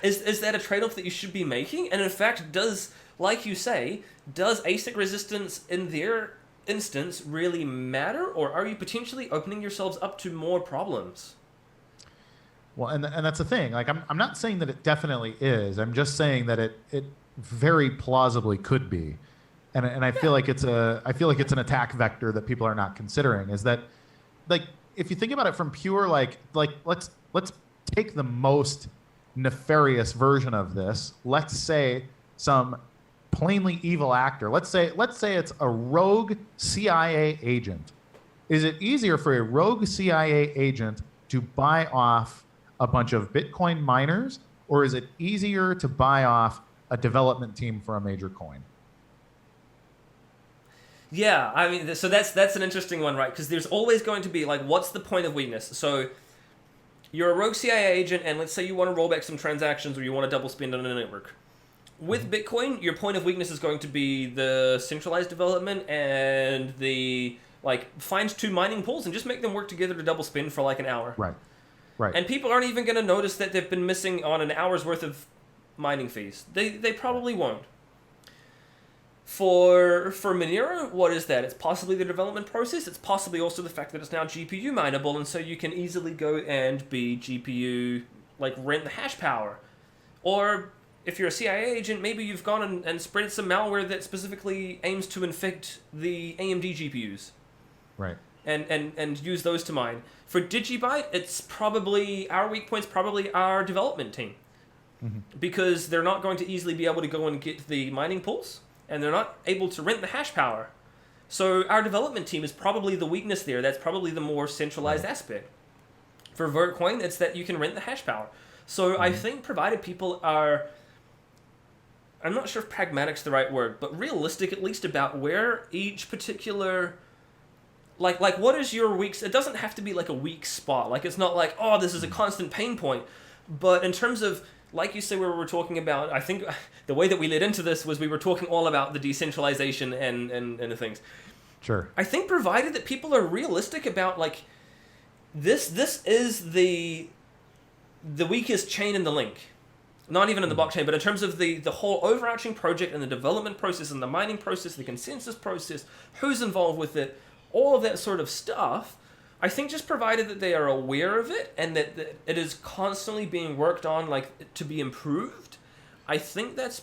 Is that a trade-off that you should be making? And in fact, like you say, does ASIC resistance in their instance really matter? Or are you potentially opening yourselves up to more problems? Well, and that's the thing. Like, I'm not saying that it definitely is. I'm just saying that it very plausibly could be. And I feel like it's an attack vector that people are not considering. Is that, like, if you think about it from pure like let's take the most nefarious version of this. Let's say some plainly evil actor. Let's say it's a rogue CIA agent. Is it easier for a rogue CIA agent to buy off a bunch of Bitcoin miners, or is it easier to buy off a development team for a major coin? Yeah, I mean, so that's an interesting one, right? Because there's always going to be, like, what's the point of weakness? So you're a rogue CIA agent, and let's say you want to roll back some transactions or you want to double spend on a network. With Bitcoin, your point of weakness is going to be the centralized development and the, like, find two mining pools and just make them work together to double spend for, like, an hour. Right. And people aren't even going to notice that they've been missing on an hour's worth of mining fees. They probably won't. For Monero, what is that? It's possibly the development process. It's possibly also the fact that it's now GPU mineable, and so you can easily go and be GPU, like, rent the hash power. Or if you're a CIA agent, maybe you've gone and spread some malware that specifically aims to infect the AMD GPUs. Right. And use those to mine. For Digibyte, it's probably, our weak point's probably our development team. Mm-hmm. Because they're not going to easily be able to go and get the mining pools, and they're not able to rent the hash power. So our development team is probably the weakness there. That's probably the more centralized aspect. For Vertcoin, it's that you can rent the hash power. So I think provided people are, I'm not sure if pragmatic's the right word, but realistic at least about where each particular, like what is your weak, it doesn't have to be like a weak spot. Like, it's not like, oh, this is a constant pain point. But in terms of, like you said, where we were talking about, I think the way that we led into this was we were talking all about the decentralization and the things. Sure. I think provided that people are realistic about, like, this is the weakest chain in the link. Not even in the blockchain, but in terms of the whole overarching project and the development process and the mining process, the consensus process, who's involved with it, all of that sort of stuff. I think just provided that they are aware of it and that it is constantly being worked on, like, to be improved, I think that's...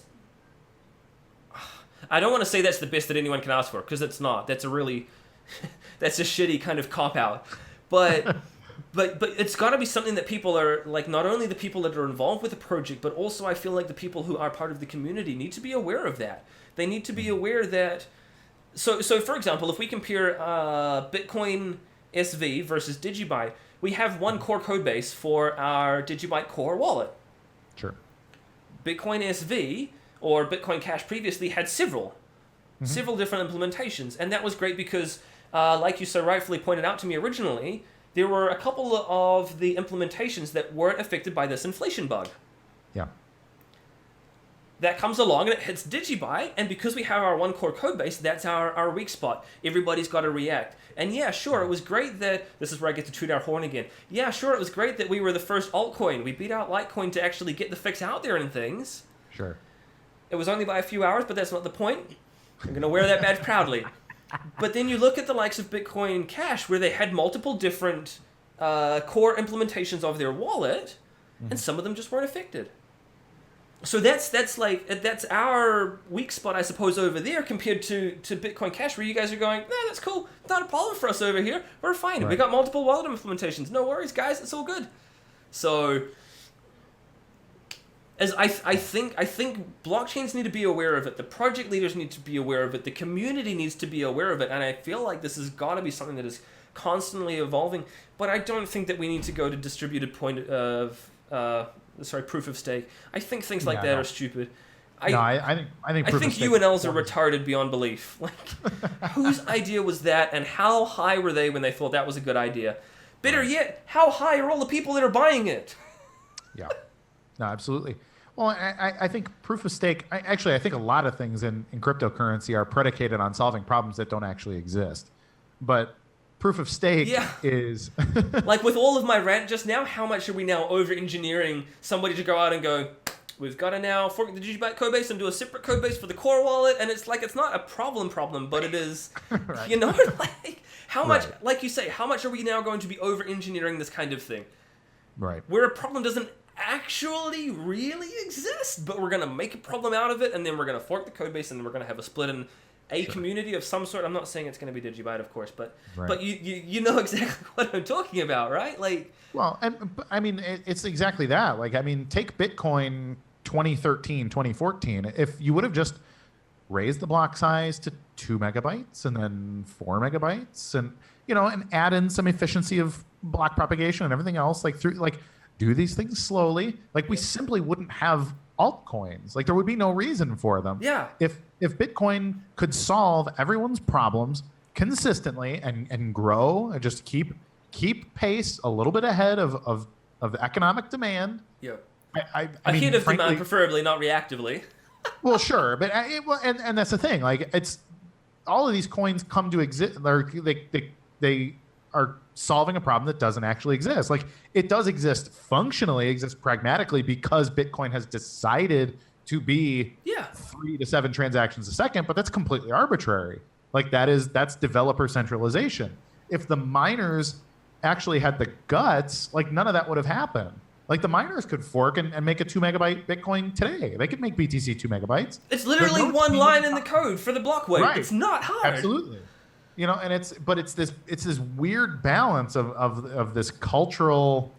I don't want to say that's the best that anyone can ask for, because it's not. That's a really... that's a shitty kind of cop-out. But it's got to be something that people are, like, not only the people that are involved with the project, but also I feel like the people who are part of the community need to be aware of that. They need to be aware that... So for example, if we compare Bitcoin SV versus Digibyte, we have one core code base for our Digibyte core wallet. Sure. Bitcoin SV, or Bitcoin Cash previously, had several different implementations. And that was great because, like you so rightfully pointed out to me originally, there were a couple of the implementations that weren't affected by this inflation bug. Yeah. That comes along and it hits Digibyte, and because we have our one core code base, that's our weak spot. Everybody's got to react. And yeah, sure, it was great that, this is where I get to toot our horn again. Yeah, sure, it was great that we were the first altcoin. We beat out Litecoin to actually get the fix out there and things. Sure. It was only by a few hours, but that's not the point. I'm going to wear that badge proudly. But then you look at the likes of Bitcoin Cash, where they had multiple different core implementations of their wallet, and some of them just weren't affected. So that's our weak spot, I suppose, over there compared to Bitcoin Cash, where you guys are going, nah, that's cool, not a problem for us over here. We're fine. Right. We got multiple wallet implementations. No worries, guys. It's all good. So, as I think blockchains need to be aware of it. The project leaders need to be aware of it. The community needs to be aware of it. And I feel like this has got to be something that is constantly evolving. But I don't think that we need to go to distributed proof of stake. I think things like that are stupid. I think UNLs are retarded beyond belief. Like, whose idea was that, and how high were they when they thought that was a good idea? Better yet, how high are all the people that are buying it? Yeah. No, absolutely. Well, I think proof of stake, I think a lot of things in cryptocurrency are predicated on solving problems that don't actually exist. But proof of stake is... Like with all of my rant just now, how much are we now over-engineering somebody to go out and go, we've got to now fork the Digibyte code base and do a separate code base for the core wallet, and it's like, it's not a problem, but it is, right. You know, like, how much, like you say, how much are we now going to be over-engineering this kind of thing? Right. Where a problem doesn't actually really exist, but we're going to make a problem out of it, and then we're going to fork the code base, and then we're going to have a split in a community of some sort. I'm not saying it's going to be Digibyte, of course, but you know exactly what I'm talking about, right? Like, well, and I mean, it's exactly that. Like, I mean, take Bitcoin 2013, 2014. If you would have just raised the block size to 2 megabytes and then 4 megabytes, and and add in some efficiency of block propagation and everything else, do these things slowly. Like, we simply wouldn't have altcoins. Like, there would be no reason for them. Yeah. If Bitcoin could solve everyone's problems consistently and grow and just keep pace a little bit ahead of the economic demand. Yeah. I mean, ahead of frankly, demand, preferably, not reactively. Well, sure, but and that's the thing. Like, it's all of these coins come to exist. They are solving a problem that doesn't actually exist. Like, it does exist functionally, exists pragmatically, because Bitcoin has decided to be 3 to 7 transactions a second, but that's completely arbitrary. Like, that's developer centralization. If the miners actually had the guts, like, none of that would have happened. Like, the miners could fork and make a 2 megabyte Bitcoin today. They could make BTC 2 megabytes. It's literally one line in the code for the block weight. Right. It's not hard. Absolutely. And it's this weird balance of this cultural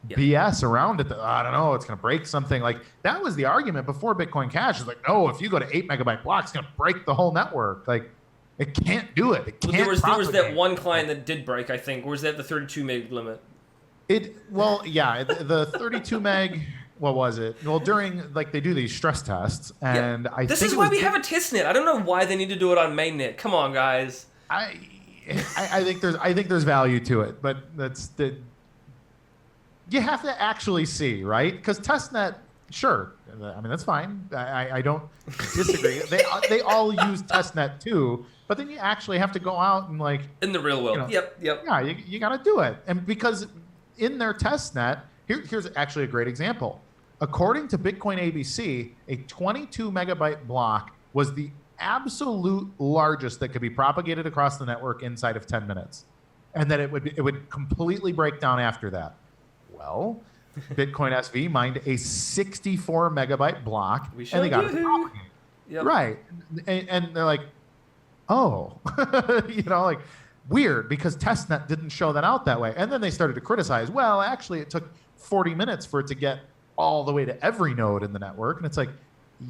BS around it that, I don't know, it's going to break something. Like, that was the argument before Bitcoin Cash. It's like, no, if you go to 8 megabyte blocks, it's going to break the whole network. Like, it can't do it. It can't. There was that one client that did break, I think. Or was that the 32 meg limit? The 32 meg. What was it? Well, during, they do these stress tests, and this is why we have a test net. I don't know why they need to do it on mainnet. Come on, guys. I think there's value to it, but you have to actually see, right? Because testnet, sure, I mean, that's fine. I don't disagree. They all use testnet too, but then you actually have to go out and in the real world. Yep. Yeah, you got to do it, and because in their testnet, here's actually a great example. According to Bitcoin ABC, a 22 megabyte block was the absolute largest that could be propagated across the network inside of 10 minutes, and that it would completely break down after that. Well, Bitcoin SV mined a 64 megabyte block, and they got it to propagate. Yep. Right, and they're like, oh, weird, because testnet didn't show that out that way. And then they started to criticize, well, actually, it took 40 minutes for it to get all the way to every node in the network, and it's like,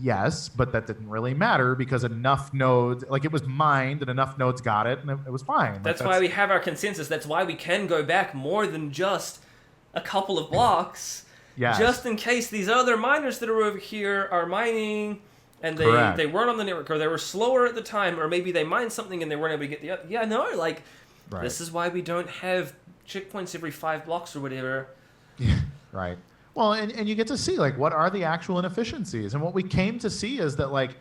Yes, but that didn't really matter because enough nodes, like it was mined and enough nodes got it, and it was fine. Like, That's why we have our consensus. That's why we can go back more than just a couple of blocks. Yes. Just in case these other miners that are over here are mining and Correct. they weren't on the network, or they were slower at the time, or maybe they mined something and they weren't able to get the other. Yeah, no, like, Right. this is why we don't have checkpoints every 5 blocks or whatever. Right. Well, and you get to see, like, what are the actual inefficiencies? And what we came to see is that, like,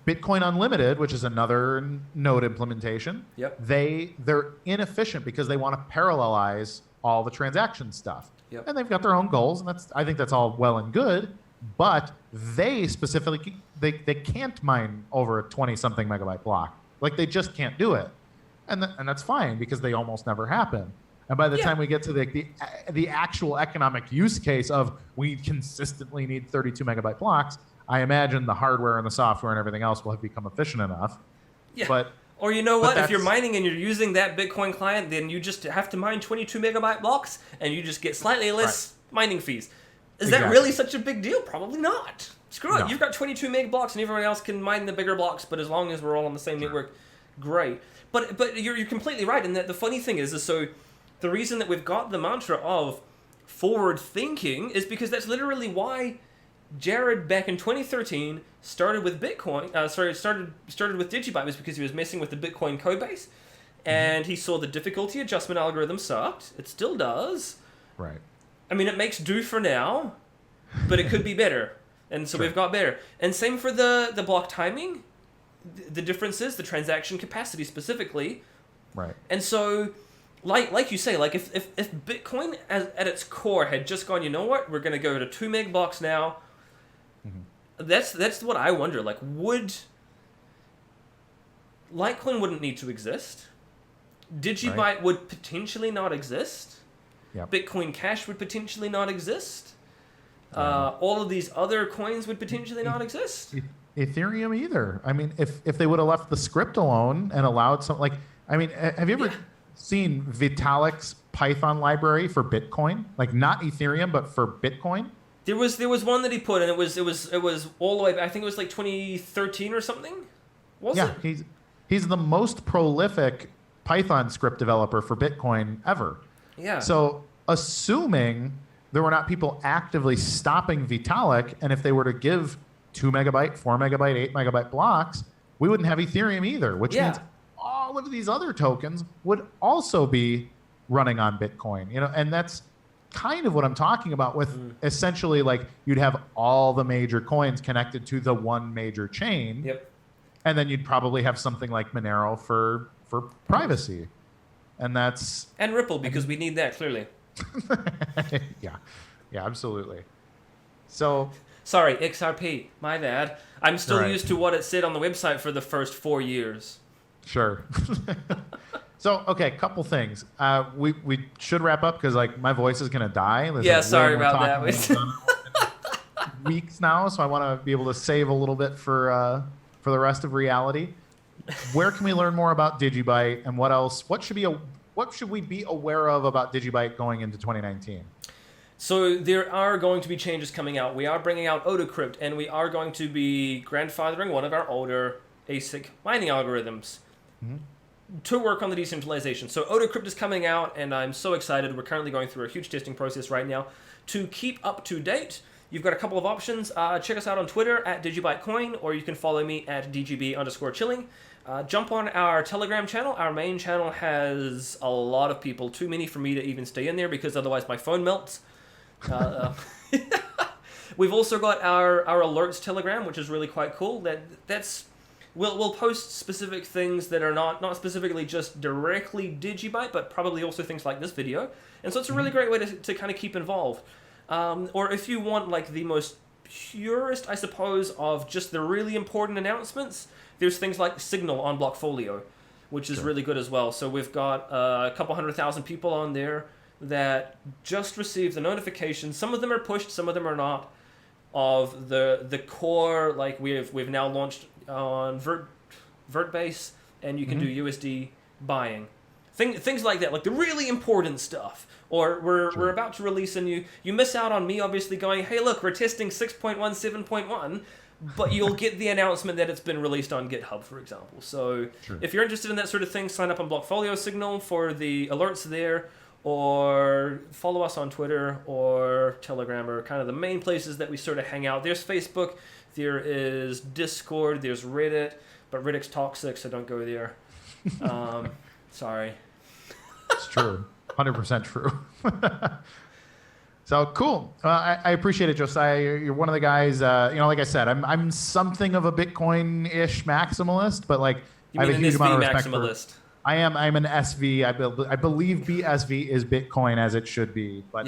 Bitcoin Unlimited, which is another node implementation, Yep. they're inefficient because they want to parallelize all the transaction stuff. Yep. And they've got their own goals, and I think that's all well and good, but they specifically, they can't mine over a 20-something megabyte block. Like, they just can't do it. And that's fine because they almost never happen. And by the time we get to the actual economic use case of we consistently need 32 megabyte blocks, I imagine the hardware and the software and everything else will have become efficient enough. Yeah. But or you know what? If that's- you're mining and you're using that Bitcoin client, then you just have to mine 22 megabyte blocks and you just get slightly less mining fees. Is that Exactly. really such a big deal? Probably not. Screw it. No. You've got 22 meg blocks and everyone else can mine the bigger blocks, but as long as we're all on the same network, great. But you're completely right in that the funny thing is so the reason that we've got the mantra of forward thinking is because that's literally why Jared back in 2013 started with Bitcoin. Started with Digibyte was because he was messing with the Bitcoin code base, and he saw the difficulty adjustment algorithm sucked. It still does. Right. I mean, it makes do for now, but it could be better, and so we've got better. And same for the block timing. The difference is the transaction capacity specifically. Right. And so, like you say, like if Bitcoin at its core had just gone, you know what, we're going to go to 2 meg blocks now. That's what I wonder. Like, Litecoin wouldn't need to exist. Digibyte would potentially not exist. Yep. Bitcoin Cash would potentially not exist. All of these other coins would potentially not exist. Ethereum either. I mean, if they would have left the script alone and allowed some, like, I mean, have you ever seen Vitalik's Python library for Bitcoin? Like, not Ethereum, but for Bitcoin? There was one that he put, and it was all the way back. I think it was like 2013 or something. Was it? He's the most prolific Python script developer for Bitcoin ever. Yeah. So, assuming there were not people actively stopping Vitalik, and if they were to give 2 megabyte, 4 megabyte, 8 megabyte blocks, we wouldn't have Ethereum either, which means all of these other tokens would also be running on Bitcoin. You know, and that's kind of what I'm talking about with essentially, like, you'd have all the major coins connected to the one major chain. Yep. And then you'd probably have something like Monero for privacy. And that's... And Ripple, because we need that, clearly. Yeah, absolutely. So... Sorry, XRP. My bad. I'm still Right. used to what it said on the website for the first 4 years. Sure. So, okay, couple things. We should wrap up because, like, my voice is going to die. There's Sorry way more about talking that. than I've done in weeks now, so I want to be able to save a little bit for the rest of reality. Where can we learn more about Digibyte, and what else? What should we be aware of about Digibyte going into 2019? So there are going to be changes coming out. We are bringing out AutoCrypt, and we are going to be grandfathering one of our older ASIC mining algorithms to work on the decentralization. So AutoCrypt is coming out, and I'm so excited. We're currently going through a huge testing process right now. To keep up to date, you've got a couple of options. Check us out on Twitter at DigibyteCoin, or you can follow me at DGB_chilling. Jump on our Telegram channel. Our main channel has a lot of people, too many for me to even stay in there because otherwise my phone melts. We've also got our alerts Telegram, which is really quite cool. We'll post specific things that are not specifically just directly Digibyte, but probably also things like this video. And so it's a really great way to kind of keep involved. Or if you want, like, the most purest, I suppose, of just the really important announcements, there's things like Signal on Blockfolio, which is really good as well. So we've got a couple 100,000 people on there that just received the notification. Some of them are pushed, some of them are not, of the core. Like, we've now launched on Vertbase, and you can do USD buying. Things like that, like the really important stuff. Or we're about to release a new... You miss out on me obviously going, hey, look, we're testing 6.1, 7.1, but you'll get the announcement that it's been released on GitHub, for example. So if you're interested in that sort of thing, sign up on Blockfolio Signal for the alerts there, or follow us on Twitter or Telegram, or kind of the main places that we sort of hang out. There's Facebook, there is Discord, there's Reddit, but Reddit's toxic, so don't go there. Sorry. It's true. 100% true. So cool. I appreciate it, Josiah. You're one of the guys. Like I said, I'm something of a Bitcoin-ish maximalist, but like I have a huge amount of respect maximalist. I'm an SV. I believe BSV is Bitcoin as it should be. But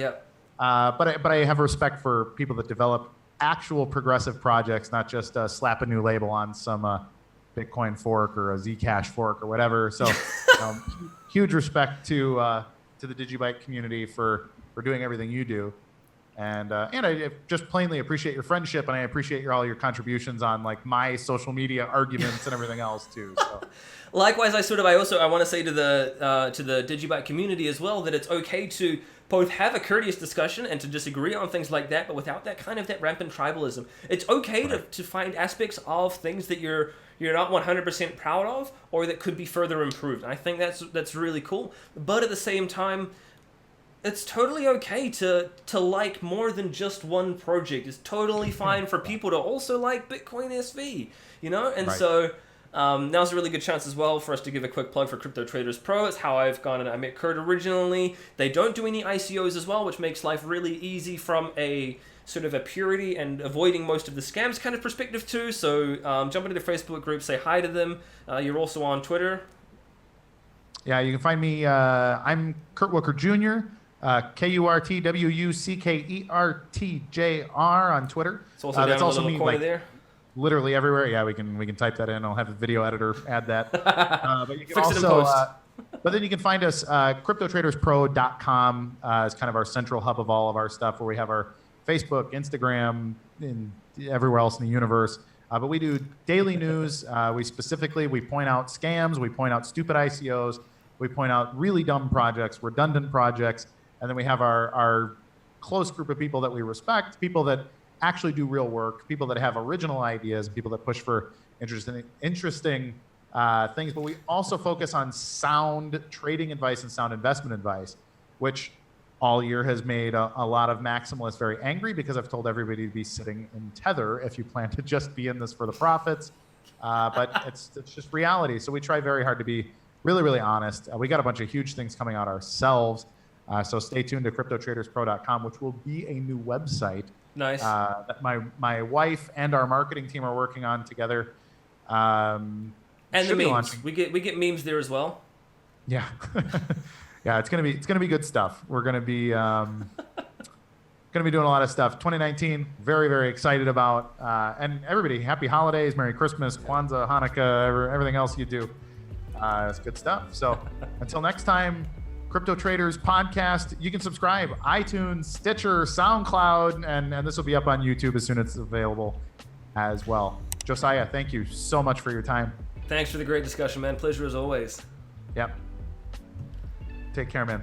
but I have respect for people that develop actual progressive projects, not just slap a new label on some Bitcoin fork or a Zcash fork or whatever. So huge respect to the Digibyte community for doing everything you do. And I just plainly appreciate your friendship, and I appreciate all your contributions on like my social media arguments and everything else too. So. Likewise, I want to say to the Digibyte community as well that it's okay to both have a courteous discussion and to disagree on things like that, but without that rampant tribalism. It's okay to find aspects of things that you're not 100% proud of, or that could be further improved. And I think that's really cool. But at the same time, it's totally okay to like more than just one project. It's totally fine for people to also like Bitcoin SV, And so now's a really good chance as well for us to give a quick plug for Crypto Traders Pro. It's how I've gone and I met Kurt originally. They don't do any ICOs as well, which makes life really easy from a sort of a purity and avoiding most of the scams kind of perspective too. So jump into the Facebook group, say hi to them. You're also on Twitter. Yeah, you can find me. I'm Kurt Wooker Jr., KurtWuckerJr on Twitter. It's also down in the little corner there. Literally everywhere. Yeah, we can type that in. I'll have the video editor add that. But you can Fix it in post. But then you can find us CryptoTradersPro.com is kind of our central hub of all of our stuff, where we have our Facebook, Instagram, and everywhere else in the universe. But we do daily news. We point out scams. We point out stupid ICOs. We point out really dumb projects, redundant projects. And then we have our close group of people that we respect, people that actually do real work, people that have original ideas, people that push for interesting things. But we also focus on sound trading advice and sound investment advice, which all year has made a lot of maximalists very angry, because I've told everybody to be sitting in Tether if you plan to just be in this for the profits. But it's just reality. So we try very hard to be really, really honest. We got a bunch of huge things coming out ourselves. So stay tuned to CryptoTradersPro.com, which will be a new website. Nice. That my wife and our marketing team are working on together. And the memes. We get memes there as well. Yeah. Yeah, it's gonna be good stuff. We're gonna be doing a lot of stuff. 2019, very, very excited about. And everybody, happy holidays, Merry Christmas, Kwanzaa, Hanukkah, everything else you do. It's good stuff. So until next time, Crypto Traders Podcast. You can subscribe, iTunes, Stitcher, SoundCloud, and this will be up on YouTube as soon as it's available as well. Josiah, thank you so much for your time. Thanks for the great discussion, man. Pleasure as always. Yep. Take care, man.